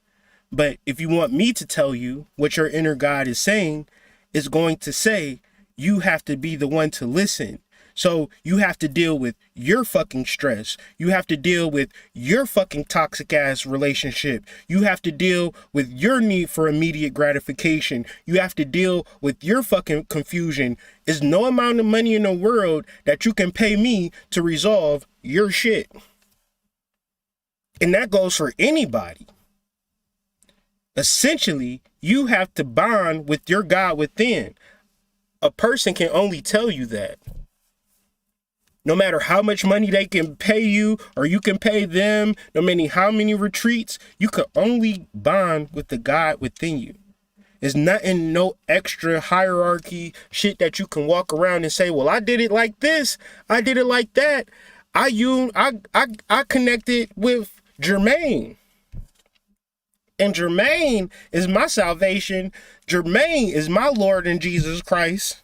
But if you want me to tell you what your inner God is saying, it's going to say you have to be the one to listen. So you have to deal with your fucking stress. You have to deal with your fucking toxic ass relationship. You have to deal with your need for immediate gratification. You have to deal with your fucking confusion. There's no amount of money in the world that you can pay me to resolve your shit. And that goes for anybody. Essentially, you have to bond with your God within. A person can only tell you that. No matter how much money they can pay you or you can pay them, no matter how many retreats, you can only bond with the God within you. There's nothing, no extra hierarchy shit that you can walk around and say, well, I did it like this. I did it like that. I connected with Jermaine. And Jermaine is my salvation. Jermaine is my Lord and Jesus Christ.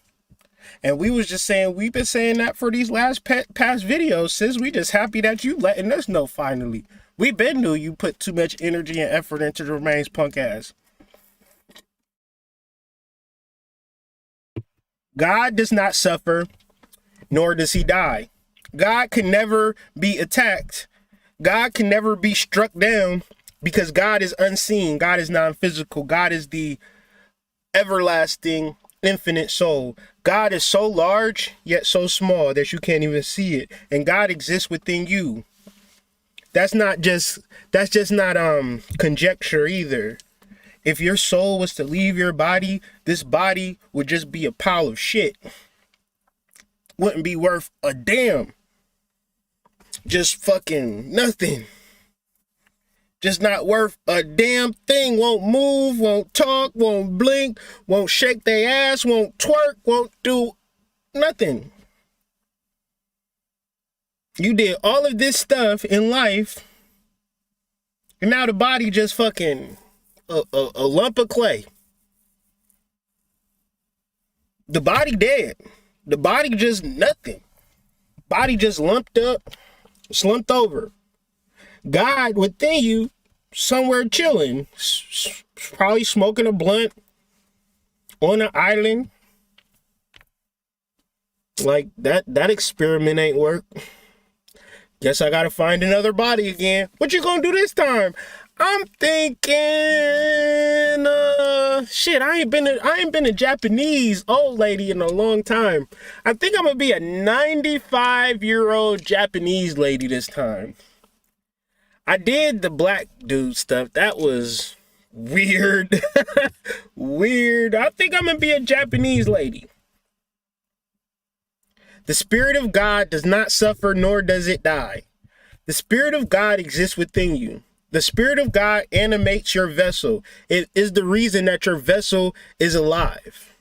And we was just saying, we've been saying that for these last past videos, sis. We just happy that you letting us know finally. We been knew you put too much energy and effort into Jermaine's punk ass. God does not suffer, nor does he die. God can never be attacked. God can never be struck down, because God is unseen. God is non-physical. God is the everlasting, infinite soul. God is so large, yet so small that you can't even see it. And God exists within you. That's just not conjecture either. If your soul was to leave your body, this body would just be a pile of shit. Wouldn't be worth a damn. Just fucking nothing. Just not worth a damn thing. Won't move, won't talk, won't blink, won't shake their ass, won't twerk, won't do nothing. You did all of this stuff in life, and now the body just fucking a lump of clay. The body dead. The body just nothing. Body just lumped up, slumped over. God within you, somewhere chilling, probably smoking a blunt on an island. Like that experiment ain't work. Guess I gotta find another body again. What you gonna do this time? I'm thinking, shit. I ain't been a Japanese old lady in a long time. I think I'm gonna be a 95-year-old Japanese lady this time. I did the black dude stuff. That was weird. Weird. I think I'm gonna be a Japanese lady. The Spirit of God does not suffer, nor does it die. The Spirit of God exists within you. The Spirit of God animates your vessel. It is the reason that your vessel is alive.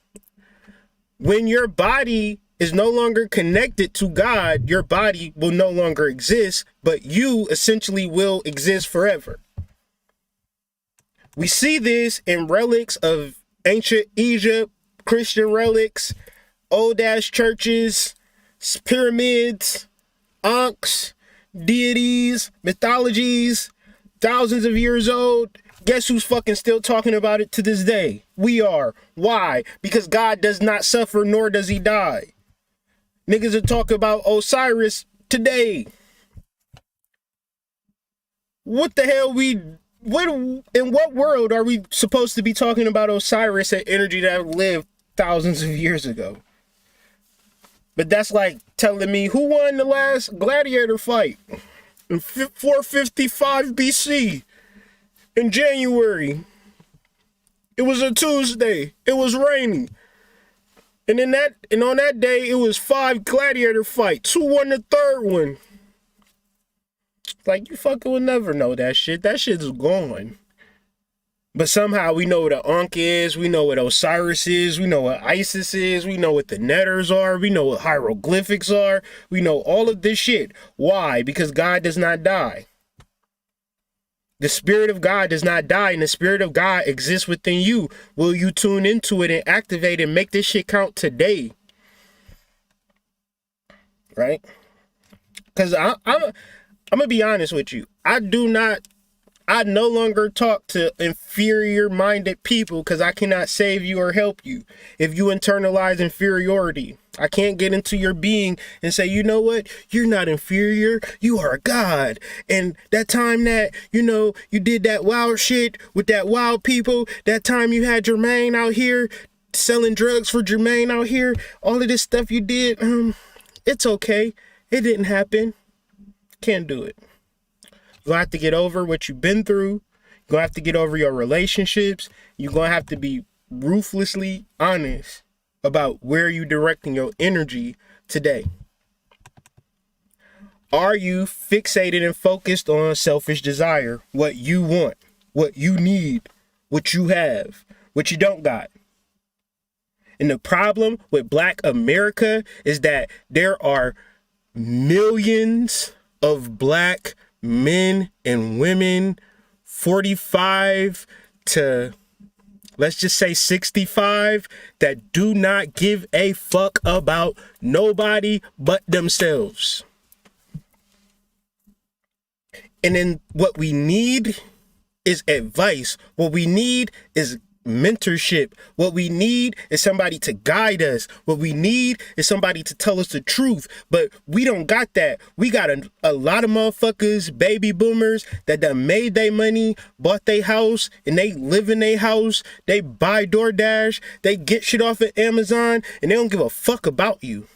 When your body is no longer connected to God, your body will no longer exist, but you essentially will exist forever. We see this in relics of ancient Egypt, Christian relics, old-ass churches, pyramids, ankhs, deities, mythologies, thousands of years old. Guess who's fucking still talking about it to this day? We are. Why? Because God does not suffer, nor does he die. Niggas are talking about Osiris today. What the hell in what world are we supposed to be talking about Osiris and energy that lived thousands of years ago? But that's like telling me who won the last gladiator fight in 455 BC in January. It was a Tuesday. It was raining. And on that day, it was 5 gladiator fights. Who won the third one? Like, you fucking will never know that shit. That shit's gone. But somehow we know what an Ankh is. We know what Osiris is. We know what Isis is. We know what the Netters are. We know what hieroglyphics are. We know all of this shit. Why? Because God does not die. The Spirit of God does not die, and the Spirit of God exists within you. Will you tune into it and activate and make this shit count today? Right? Because I'm going to be honest with you. I no longer talk to inferior-minded people because I cannot save you or help you. If you internalize inferiority, I can't get into your being and say, you know what? You're not inferior. You are a God. And that time that, you did that wild shit with that wild people, that time you had Jermaine out here selling drugs for Jermaine out here, all of this stuff you did, it's okay. It didn't happen. Can't do it. You're going to have to get over what you've been through. You're going to have to get over your relationships. You're going to have to be ruthlessly honest about where you're directing your energy today. Are you fixated and focused on selfish desire? What you want, what you need, what you have, what you don't got? And the problem with Black America is that there are millions of Black men and women 45 to, let's just say 65, that do not give a fuck about nobody but themselves. And then what we need is advice. What we need is mentorship. What we need is somebody to guide us. What we need is somebody to tell us the truth. But we don't got that. We got a lot of motherfuckers, baby boomers, that done made their money, bought their house, and they live in their house. They buy DoorDash. They get shit off of Amazon, and they don't give a fuck about you.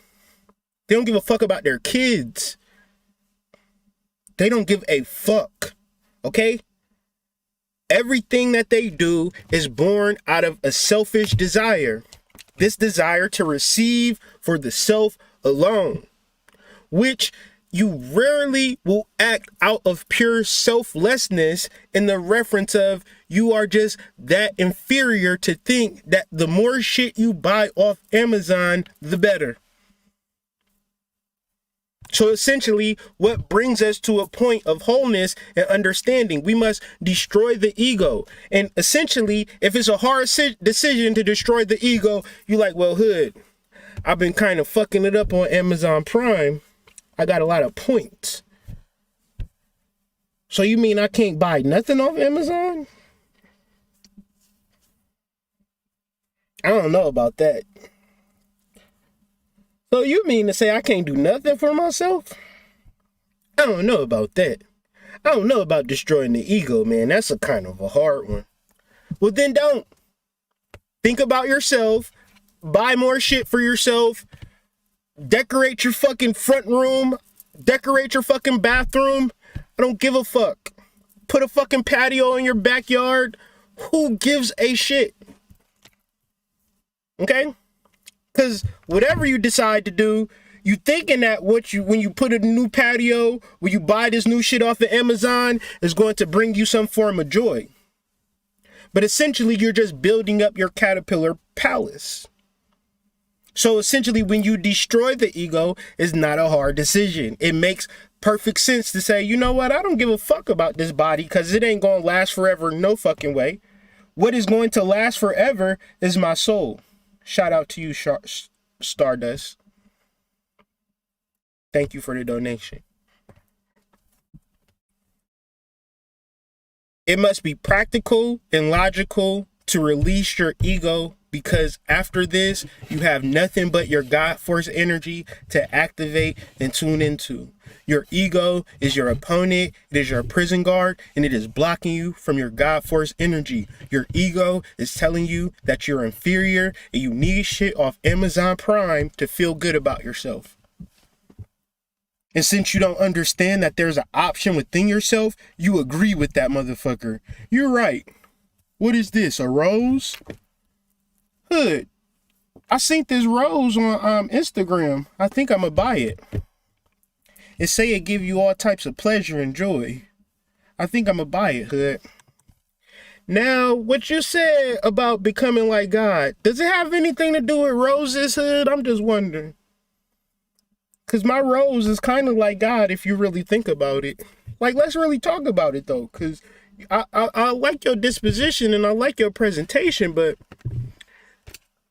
They don't give a fuck about their kids. They don't give a fuck. Okay? Everything that they do is born out of a selfish desire. This desire to receive for the self alone, which you rarely will act out of pure selflessness in the reference of you are just that inferior to think that the more shit you buy off Amazon, the better. So essentially, what brings us to a point of wholeness and understanding, we must destroy the ego. And essentially, if it's a hard decision to destroy the ego, you're like, well, Hood, I've been kind of fucking it up on Amazon Prime. I got a lot of points. So you mean I can't buy nothing off Amazon? I don't know about that. So you mean to say I can't do nothing for myself? I don't know about that. I don't know about destroying the ego, man. That's a kind of a hard one. Well, then don't. Think about yourself. Buy more shit for yourself. Decorate your fucking front room. Decorate your fucking bathroom. I don't give a fuck. Put a fucking patio in your backyard. Who gives a shit? Okay? Because whatever you decide to do, you thinking that when you put a new patio, when you buy this new shit off of Amazon, is going to bring you some form of joy. But essentially, you're just building up your caterpillar palace. So essentially, when you destroy the ego, it's not a hard decision. It makes perfect sense to say, you know what? I don't give a fuck about this body because it ain't going to last forever. No fucking way. What is going to last forever is my soul. Shout out to you, Stardust. Thank you for the donation. It must be practical and logical to release your ego, because after this, you have nothing but your God force energy to activate and tune into. Your ego is your opponent, it is your prison guard, and it is blocking you from your God force energy. Your ego is telling you that you're inferior and you need shit off Amazon Prime to feel good about yourself. And since you don't understand that there's an option within yourself, you agree with that motherfucker. You're right. What is this, a rose? Hood, I seen this rose on Instagram. I think I'm gonna buy it. It say it give you all types of pleasure and joy. I think I'm gonna buy it, Hood. Now, what you said about becoming like God, does it have anything to do with roses, Hood? I'm just wondering. Because my rose is kind of like God if you really think about it. Like, let's really talk about it, though. Because I like your disposition and I like your presentation, but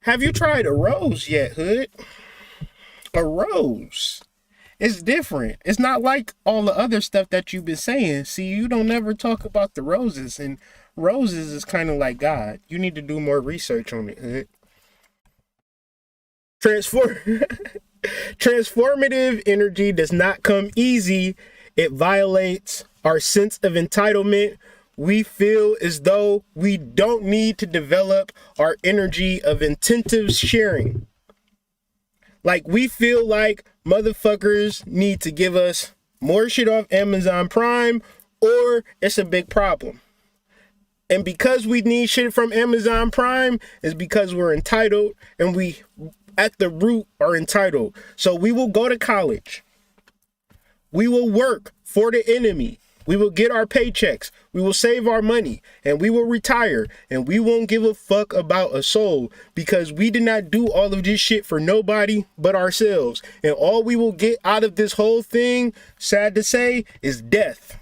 have you tried a rose yet, Hood? A rose. It's different. It's not like all the other stuff that you've been saying. See, you don't ever talk about the roses, and roses is kind of like God. You need to do more research on it, Hood. Transformative energy does not come easy. It violates our sense of entitlement. We feel as though we don't need to develop our energy of intensive sharing. Like, we feel like motherfuckers need to give us more shit off Amazon Prime, or it's a big problem. And because we need shit from Amazon Prime, is because we're entitled, and we at the root are entitled. So we will go to college. We will work for the enemy. We will get our paychecks. We will save our money, and we will retire, and we won't give a fuck about a soul, because we did not do all of this shit for nobody but ourselves. And all we will get out of this whole thing, sad to say, is death.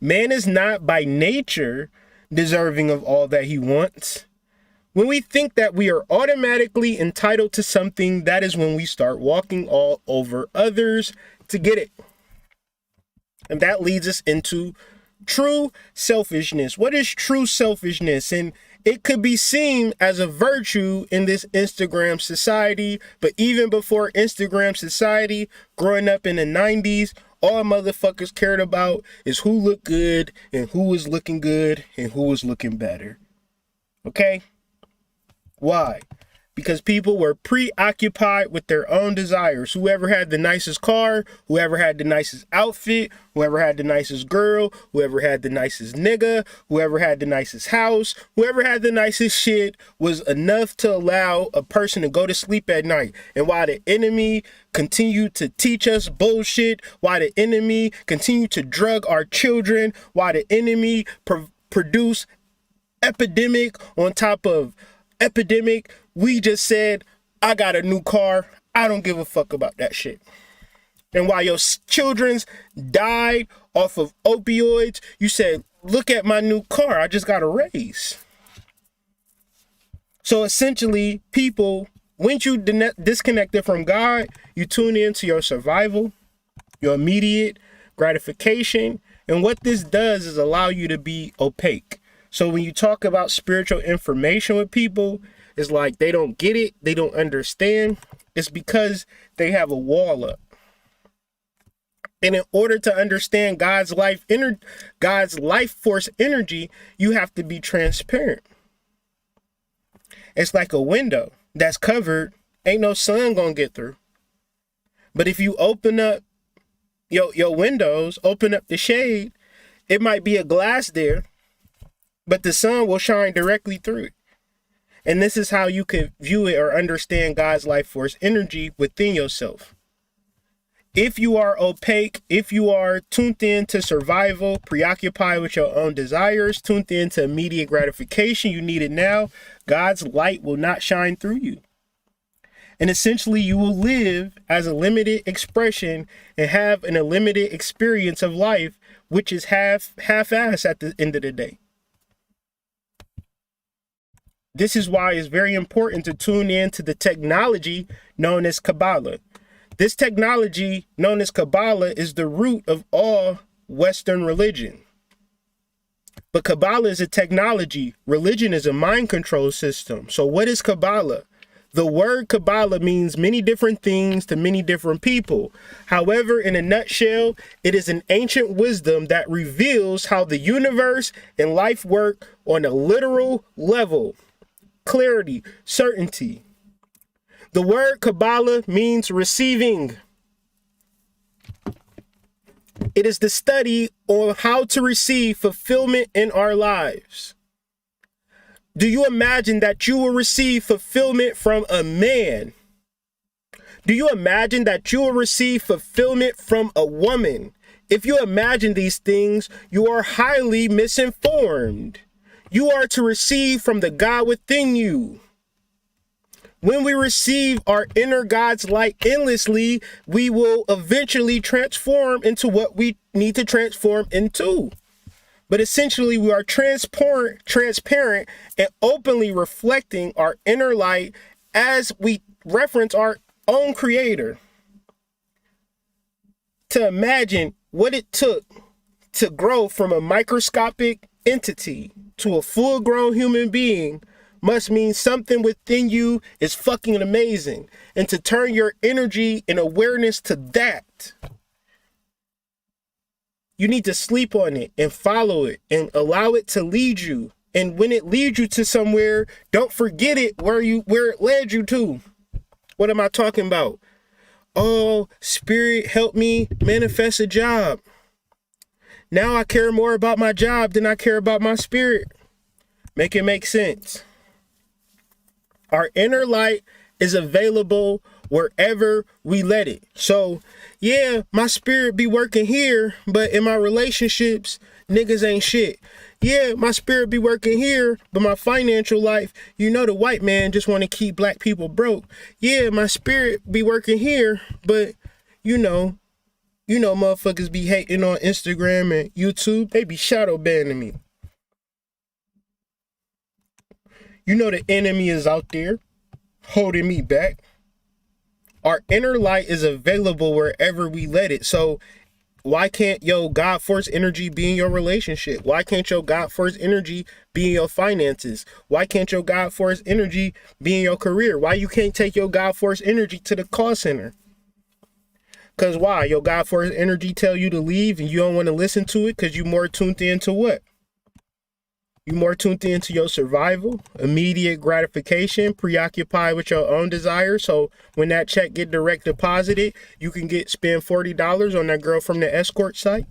Man is not by nature deserving of all that he wants. When we think that we are automatically entitled to something, that is when we start walking all over others to get it. And that leads us into true selfishness. What is true selfishness? And it could be seen as a virtue in this Instagram society, but even before Instagram society, growing up in the 90s, all motherfuckers cared about is who looked good and who was looking good and who was looking better. Okay? Why? because people were preoccupied with their own desires. Whoever had the nicest car, whoever had the nicest outfit, whoever had the nicest girl, whoever had the nicest nigga, whoever had the nicest house, whoever had the nicest shit was enough to allow a person to go to sleep at night. And while the enemy continued to teach us bullshit, while the enemy continued to drug our children, while the enemy produce epidemic on top of epidemic, we just said, I got a new car. I don't give a fuck about that shit. And while your children's died off of opioids, you said, look at my new car. I just got a raise. So essentially, people, once you disconnected from God, you tune into your survival, your immediate gratification. And what this does is allow you to be opaque. So when you talk about spiritual information with people, it's like they don't get it, they don't understand. It's because they have a wall up. And in order to understand God's life force energy, you have to be transparent. It's like a window that's covered, ain't no sun gonna get through. But if you open up your windows, open up the shade, it might be a glass there, but the sun will shine directly through it. And this is how you can view it or understand God's life force energy within yourself. If you are opaque, if you are tuned in to survival, preoccupied with your own desires, tuned in to immediate gratification, you need it now, God's light will not shine through you. And essentially you will live as a limited expression and have a limited experience of life, which is half-ass at the end of the day. This is why it's very important to tune in to the technology known as Kabbalah. This technology known as Kabbalah is the root of all Western religion. But Kabbalah is a technology. Religion is a mind control system. So what is Kabbalah? The word Kabbalah means many different things to many different people. However, in a nutshell, it is an ancient wisdom that reveals how the universe and life work on a literal level. Clarity, certainty. The word Kabbalah means receiving. It is the study on how to receive fulfillment in our lives. Do you imagine that you will receive fulfillment from a man? Do you imagine that you will receive fulfillment from a woman? If you imagine these things, you are highly misinformed. You are to receive from the God within you. When we receive our inner God's light endlessly, we will eventually transform into what we need to transform into. But essentially, we are transparent and openly reflecting our inner light as we reference our own creator. To imagine what it took to grow from a microscopic entity to a full-grown human being must mean something within you is fucking amazing. And to turn your energy and awareness to that, you need to sleep on it and follow it and allow it to lead you. And when it leads you to somewhere, don't forget it where it led you to. What am I talking about? Oh, spirit, help me manifest a job. Now I care more about my job than I care about my spirit. Make it make sense. Our inner light is available wherever we let it. So, yeah, my spirit be working here, but in my relationships, niggas ain't shit. Yeah, my spirit be working here, but my financial life, the white man just want to keep black people broke. Yeah, my spirit be working here, but motherfuckers be hating on Instagram and YouTube. They be shadow banning me. The enemy is out there holding me back. Our inner light is available wherever we let it. So why can't your God force energy be in your relationship? Why can't your God force energy be in your finances? Why can't your God force energy be in your career? Why you can't take your God force energy to the call center? Because why? Your God force energy tell you to leave and you don't want to listen to it because you're more tuned in to what? You more tuned into your survival, immediate gratification, preoccupied with your own desires. So when that check get direct deposited, you can spend $40 on that girl from the escort site.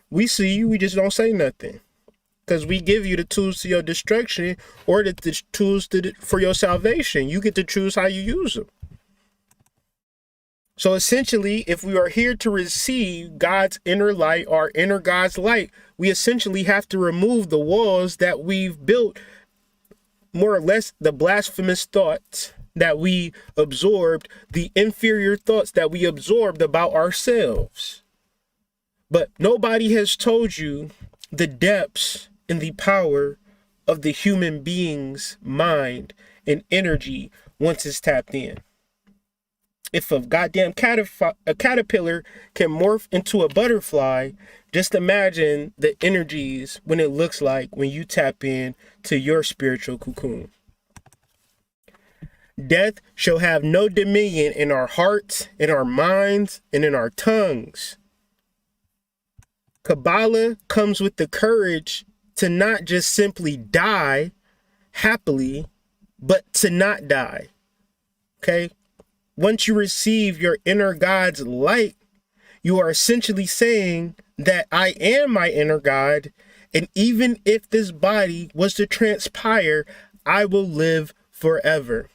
We see you, we just don't say nothing. Because we give you the tools to your destruction or the tools for your salvation. You get to choose how you use them. So essentially, if we are here to receive God's inner light or inner God's light, we essentially have to remove the walls that we've built, more or less the blasphemous thoughts that we absorbed, the inferior thoughts that we absorbed about ourselves. But nobody has told you the depths and the power of the human being's mind and energy once it's tapped in. If a goddamn caterpillar can morph into a butterfly, just imagine the energies when it looks like when you tap in to your spiritual cocoon. Death shall have no dominion in our hearts, in our minds, and in our tongues. Kabbalah comes with the courage to not just simply die happily, but to not die. Okay? Once you receive your inner God's light, you are essentially saying that I am my inner God, and even if this body was to transpire, I will live forever.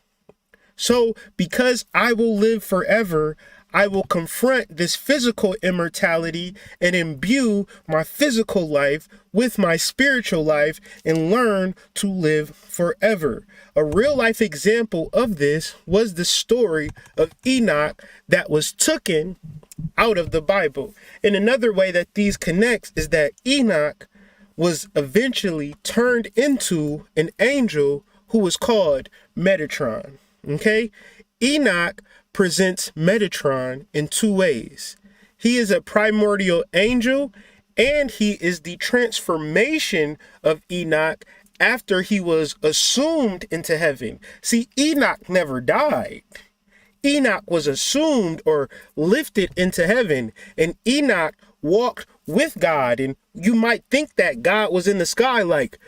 So, because I will live forever, I will confront this physical immortality and imbue my physical life with my spiritual life and learn to live forever. A real life example of this was the story of Enoch that was taken out of the Bible. And another way that these connects is that Enoch was eventually turned into an angel who was called Metatron. Okay? Enoch presents Metatron in two ways. He is a primordial angel, and he is the transformation of Enoch after he was assumed into heaven. See, Enoch never died. Enoch was assumed or lifted into heaven, and Enoch walked with God. And you might think that God was in the sky like,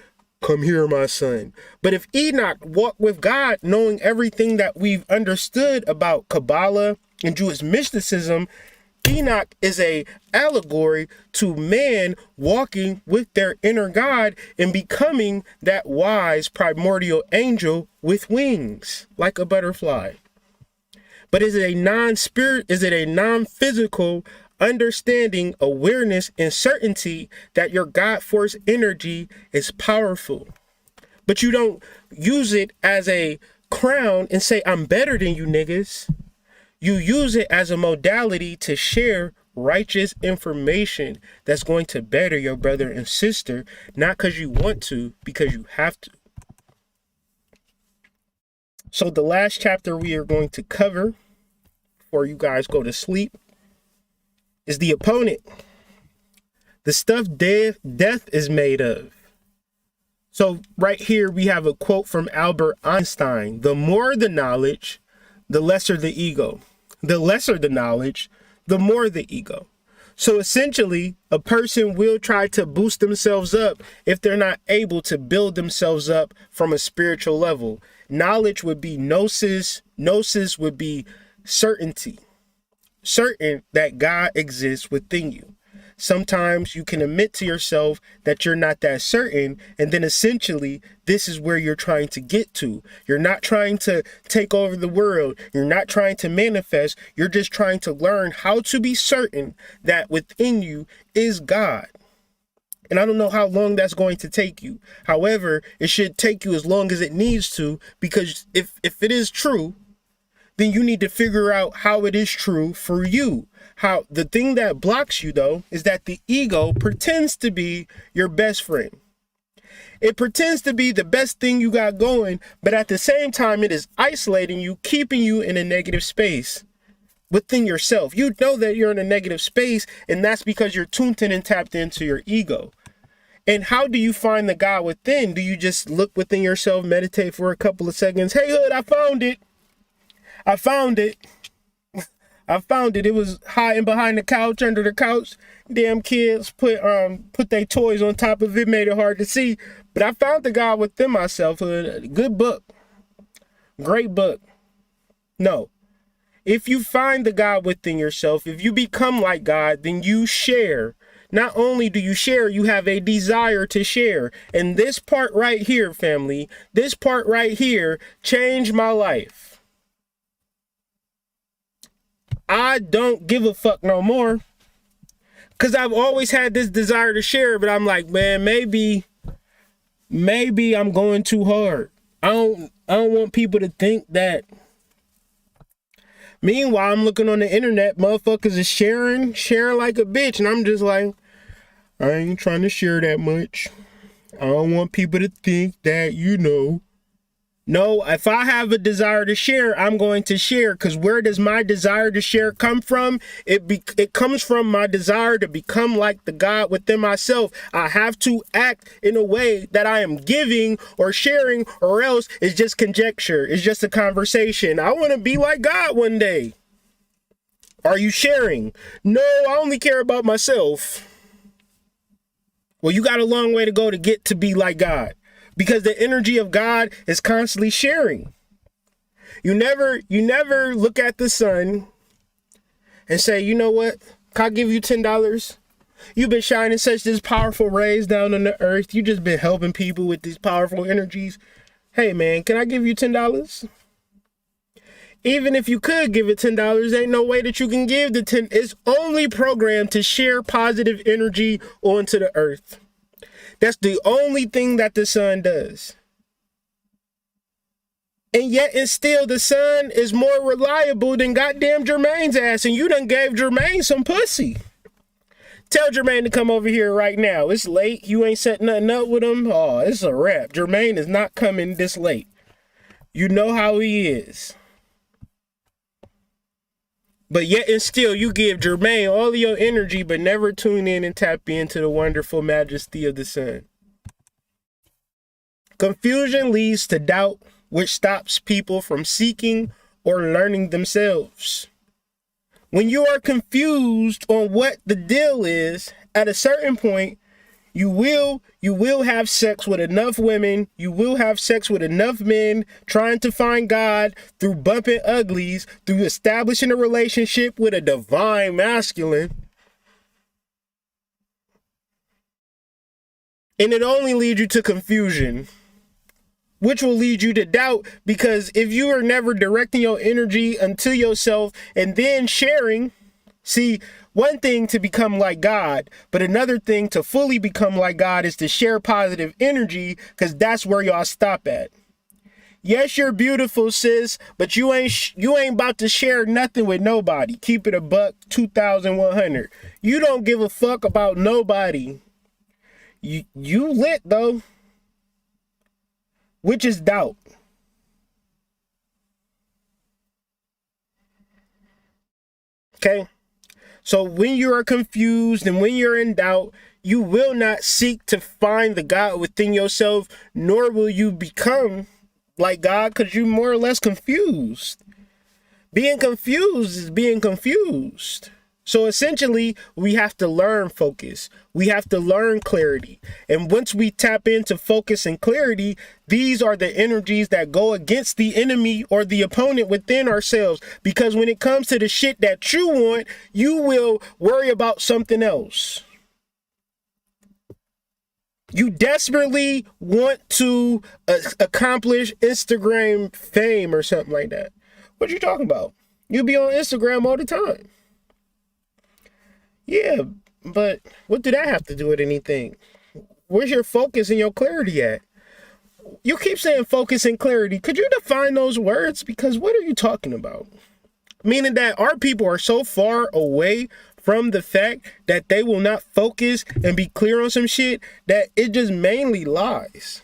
come here, my son. But if Enoch walked with God, knowing everything that we've understood about Kabbalah and Jewish mysticism, Enoch is a allegory to man walking with their inner God and becoming that wise primordial angel with wings, like a butterfly. But is it a non-physical understanding, awareness, and certainty that your God force energy is powerful? But you don't use it as a crown and say, I'm better than you niggas. You use it as a modality to share righteous information that's going to better your brother and sister, not because you want to, because you have to. So the last chapter we are going to cover before you guys go to sleep is the opponent. The stuff death is made of. So right here we have a quote from Albert Einstein. The more the knowledge, the lesser the ego. The lesser the knowledge, the more the ego. So essentially, a person will try to boost themselves up if they're not able to build themselves up from a spiritual level. Knowledge would be gnosis. Gnosis would be certainty. Certain that God exists within you. Sometimes you can admit to yourself that you're not that certain, and then essentially this is where you're trying to get to. You're not trying to take over the world. You're not trying to manifest. You're just trying to learn how to be certain that within you is God. And I don't know how long that's going to take you. However, it should take you as long as it needs to, because if it is true, then you need to figure out how it is true for you. How the thing that blocks you, though, is that the ego pretends to be your best friend. It pretends to be the best thing you got going, but at the same time, it is isolating you, keeping you in a negative space within yourself. You know that you're in a negative space, and that's because you're tuned in and tapped into your ego. And how do you find the God within? Do you just look within yourself, meditate for a couple of seconds? Hey, hood, I found it. I found it. I found it. It was hiding behind the couch, under the couch. Damn kids put their toys on top of it, made it hard to see. But I found the God Within Myself. A good book. Great book. No. If you find the God within yourself, if you become like God, then you share. Not only do you share, you have a desire to share. And this part right here, family, this part right here changed my life. I don't give a fuck no more. Because I've always had this desire to share, but I'm like, man, maybe I'm going too hard. I don't want people to think that. Meanwhile, I'm looking on the internet, motherfuckers is sharing like a bitch. And I'm just like, I ain't trying to share that much. I don't want people to think that, No, if I have a desire to share, I'm going to share. Because where does my desire to share come from? It comes from my desire to become like the God within myself. I have to act in a way that I am giving or sharing, or else it's just conjecture. It's just a conversation. I want to be like God one day. Are you sharing? No, I only care about myself. Well, you got a long way to go to get to be like God. Because the energy of God is constantly sharing. You never look at the sun and say, you know what? Can I give you $10? You've been shining such this powerful rays down on the earth. You just been helping people with these powerful energies. Hey man, can I give you $10? Even if you could give it $10, ain't no way that you can give the 10. It's only programmed to share positive energy onto the earth. That's the only thing that the sun does. And yet and still the sun is more reliable than goddamn Jermaine's ass. And you done gave Jermaine some pussy. Tell Jermaine to come over here right now. It's late. You ain't set nothing up with him. Oh, it's a wrap. Jermaine is not coming this late. You know how he is. But yet and still you give Jermaine all of your energy, but never tune in and tap into the wonderful majesty of the sun. Confusion leads to doubt, which stops people from seeking or learning themselves. When you are confused on what the deal is, at a certain point, you will have sex with enough women, you will have sex with enough men, trying to find God through bumping uglies, through establishing a relationship with a divine masculine. And it only leads you to confusion, which will lead you to doubt, because if you are never directing your energy unto yourself and then sharing, see, one thing to become like God, but another thing to fully become like God is to share positive energy, because that's where y'all stop at. Yes, you're beautiful, sis, but you ain't about to share nothing with nobody. Keep it a buck, 2,100. You don't give a fuck about nobody. You lit though, which is doubt. Okay. So when you are confused and when you're in doubt, you will not seek to find the God within yourself, nor will you become like God, because you're more or less confused. Being confused is being confused. So essentially, we have to learn focus. We have to learn clarity. And once we tap into focus and clarity, these are the energies that go against the enemy or the opponent within ourselves. Because when it comes to the shit that you want, you will worry about something else. You desperately want to accomplish Instagram fame or something like that. What you talking about? You be on Instagram all the time. Yeah, but what do that have to do with anything? Where's your focus and your clarity at? You keep saying focus and clarity. Could you define those words? Because what are you talking about? Meaning that our people are so far away from the fact that they will not focus and be clear on some shit that it just mainly lies.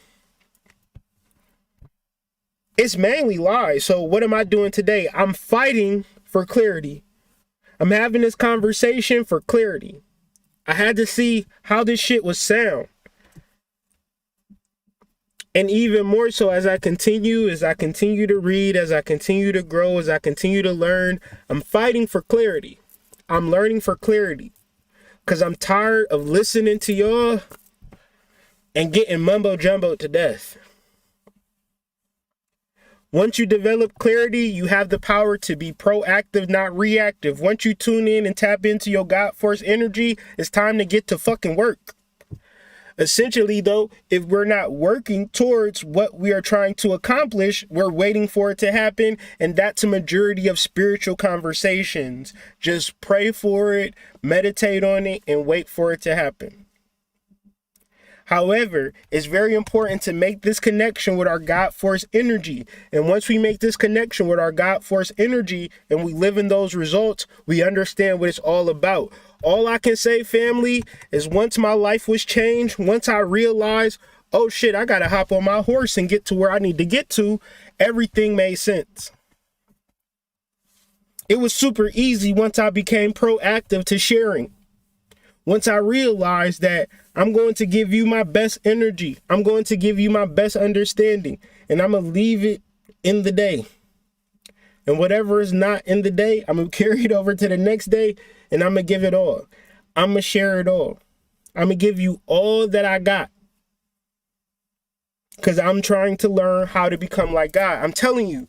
It's mainly lies. So what am I doing today? I'm fighting for clarity. I'm having this conversation for clarity. I had to see how this shit was sound. And even more so as I continue to read, as I continue to grow, as I continue to learn, I'm fighting for clarity. I'm learning for clarity because I'm tired of listening to y'all and getting mumbo jumbo to death. Once you develop clarity, you have the power to be proactive, not reactive. Once you tune in and tap into your God force energy, it's time to get to fucking work. Essentially, though, if we're not working towards what we are trying to accomplish, we're waiting for it to happen. And that's a majority of spiritual conversations. Just pray for it, meditate on it, and wait for it to happen. However, it's very important to make this connection with our God force energy. And once we make this connection with our God force energy and we live in those results, we understand what it's all about. All I can say, family, is once my life was changed, once I realized, oh shit, I gotta hop on my horse and get to where I need to get to, everything made sense. It was super easy once I became proactive to sharing. Once I realized that I'm going to give you my best energy, I'm going to give you my best understanding, and I'm going to leave it in the day. And whatever is not in the day, I'm going to carry it over to the next day, and I'm going to give it all. I'm going to share it all. I'm going to give you all that I got. Because I'm trying to learn how to become like God. I'm telling you,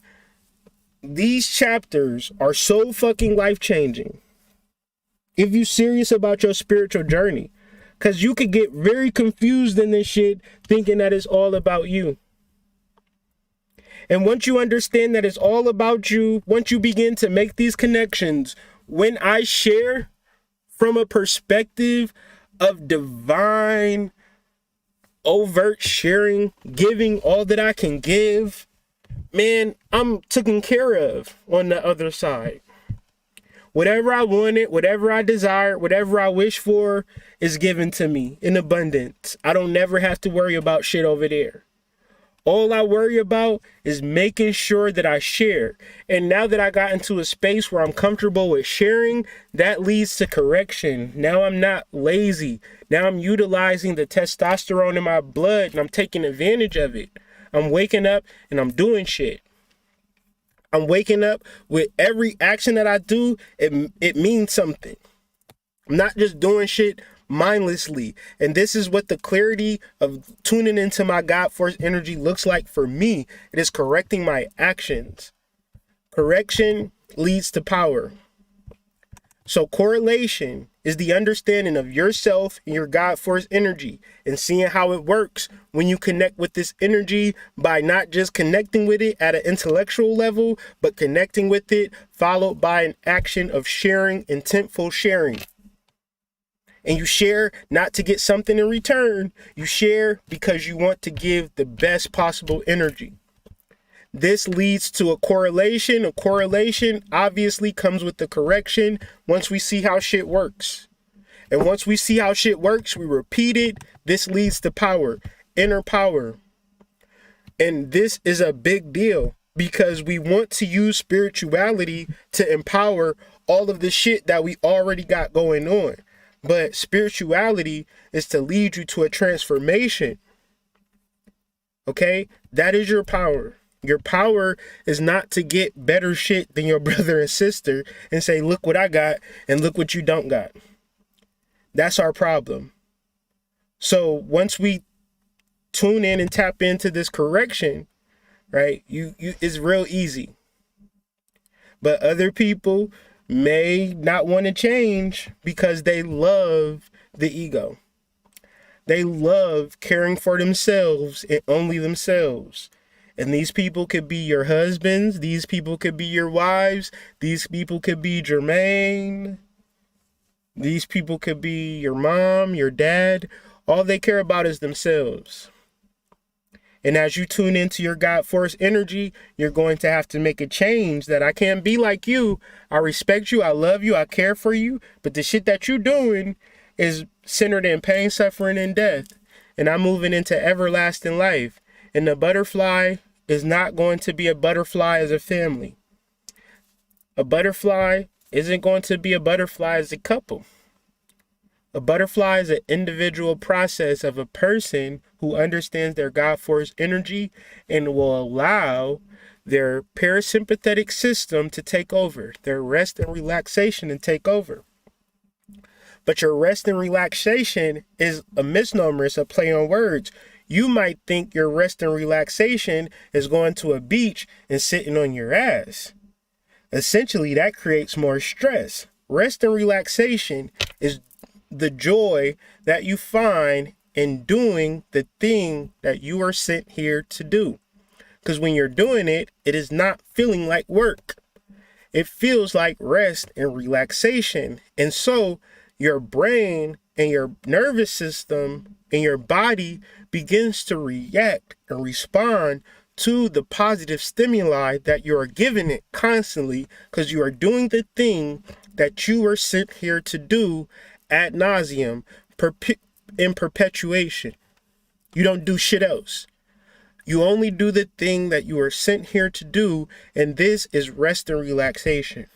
these chapters are so fucking life-changing. If you're serious about your spiritual journey, because you could get very confused in this shit thinking that it's all about you. And once you understand that it's all about you, once you begin to make these connections, when I share from a perspective of divine, overt sharing, giving all that I can give, man, I'm taken care of on the other side. Whatever I wanted, whatever I desired, whatever I wish for is given to me in abundance. I don't never have to worry about shit over there. All I worry about is making sure that I share. And now that I got into a space where I'm comfortable with sharing, that leads to correction. Now I'm not lazy. Now I'm utilizing the testosterone in my blood and I'm taking advantage of it. I'm waking up and I'm doing shit. I'm waking up with every action that I do, it means something. I'm not just doing shit mindlessly. And this is what the clarity of tuning into my God force energy looks like for me. It is correcting my actions. Correction leads to power. So correlation is the understanding of yourself and your God force energy and seeing how it works when you connect with this energy by not just connecting with it at an intellectual level, but connecting with it followed by an action of sharing, intentful sharing. And you share not to get something in return. You share because you want to give the best possible energy. This leads to a correlation. A correlation obviously comes with the correction once we see how shit works. And once we see how shit works, we repeat it. This leads to power, inner power. And this is a big deal because we want to use spirituality to empower all of the shit that we already got going on. But spirituality is to lead you to a transformation. Okay? That is your power. Your power is not to get better shit than your brother and sister and say, look what I got and look what you don't got. That's our problem. So once we tune in and tap into this correction, right, it's real easy. But other people may not want to change because they love the ego. They love caring for themselves and only themselves. And these people could be your husbands. These people could be your wives. These people could be Jermaine. These people could be your mom, your dad. All they care about is themselves. And as you tune into your God force energy, you're going to have to make a change that I can't be like you. I respect you. I love you. I care for you. But the shit that you're doing is centered in pain, suffering, and death. And I'm moving into everlasting life. And the butterfly is not going to be a butterfly as a family. A butterfly isn't going to be a butterfly as a couple. A butterfly is an individual process of a person who understands their God force energy and will allow their parasympathetic system to take over, their rest and relaxation to take over. But your rest and relaxation is a misnomer. It's a play on words. You might think your rest and relaxation is going to a beach and sitting on your ass. Essentially, that creates more stress. Rest and relaxation is the joy that you find in doing the thing that you are sent here to do. Because when you're doing it, it is not feeling like work. It feels like rest and relaxation. And so your brain and your nervous system and your body begins to react and respond to the positive stimuli that you are giving it constantly, because you are doing the thing that you were sent here to do ad nauseum, in perpetuation. You don't do shit else. You only do the thing that you are sent here to do, and this is rest and relaxation.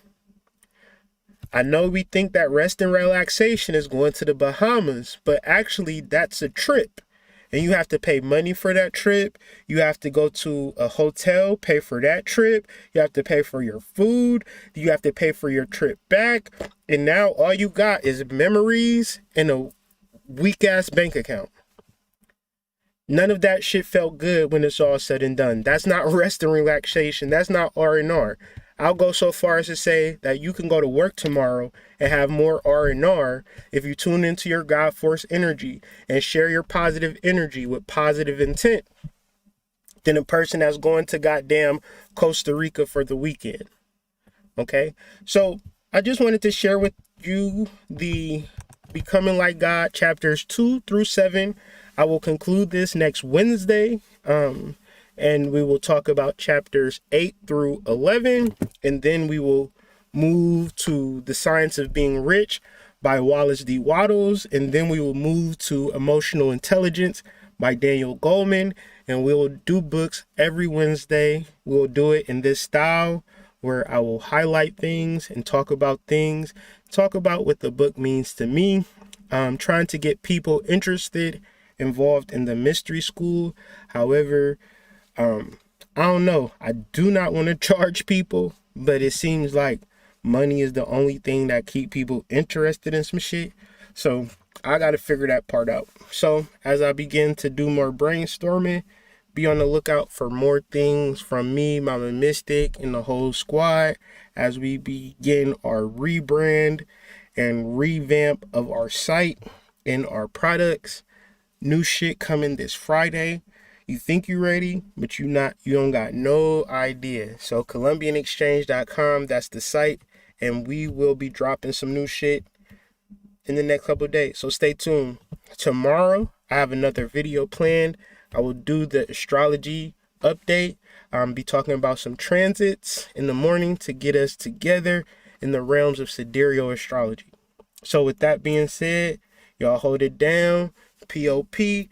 I know we think that rest and relaxation is going to the Bahamas, but actually that's a trip. And you have to pay money for that trip. You have to go to a hotel, pay for that trip. You have to pay for your food. You have to pay for your trip back. And now all you got is memories and a weak ass bank account. None of that shit felt good when it's all said and done. That's not rest and relaxation. That's not R&R. I'll go so far as to say that you can go to work tomorrow and have more R&R if you tune into your God force energy and share your positive energy with positive intent than a person that's going to goddamn Costa Rica for the weekend. Okay? So I just wanted to share with you the Becoming Like God chapters 2 through 7. I will conclude this next Wednesday. And we will talk about chapters 8 through 11, and then we will move to The Science of Being Rich by Wallace D. Wattles, and then we will move to Emotional Intelligence by Daniel Goleman, and we will do books every Wednesday. We will do it in this style where I will highlight things and talk about what the book means to me. I'm trying to get people involved in the mystery school. However, I don't know. I do not want to charge people, but it seems like money is the only thing that keep people interested in some shit. So I got to figure that part out. So as I begin to do more brainstorming, be on the lookout for more things from me, Mama Mystic, and the whole squad as we begin our rebrand and revamp of our site and our products. New shit coming this Friday. You think you're ready, but you don't got no idea. So ColumbianExchange.com, that's the site, and we will be dropping some new shit in the next couple of days. So stay tuned. Tomorrow, I have another video planned. I will do the astrology update. Be talking about some transits in the morning to get us together in the realms of sidereal astrology. So with that being said, y'all hold it down. POP.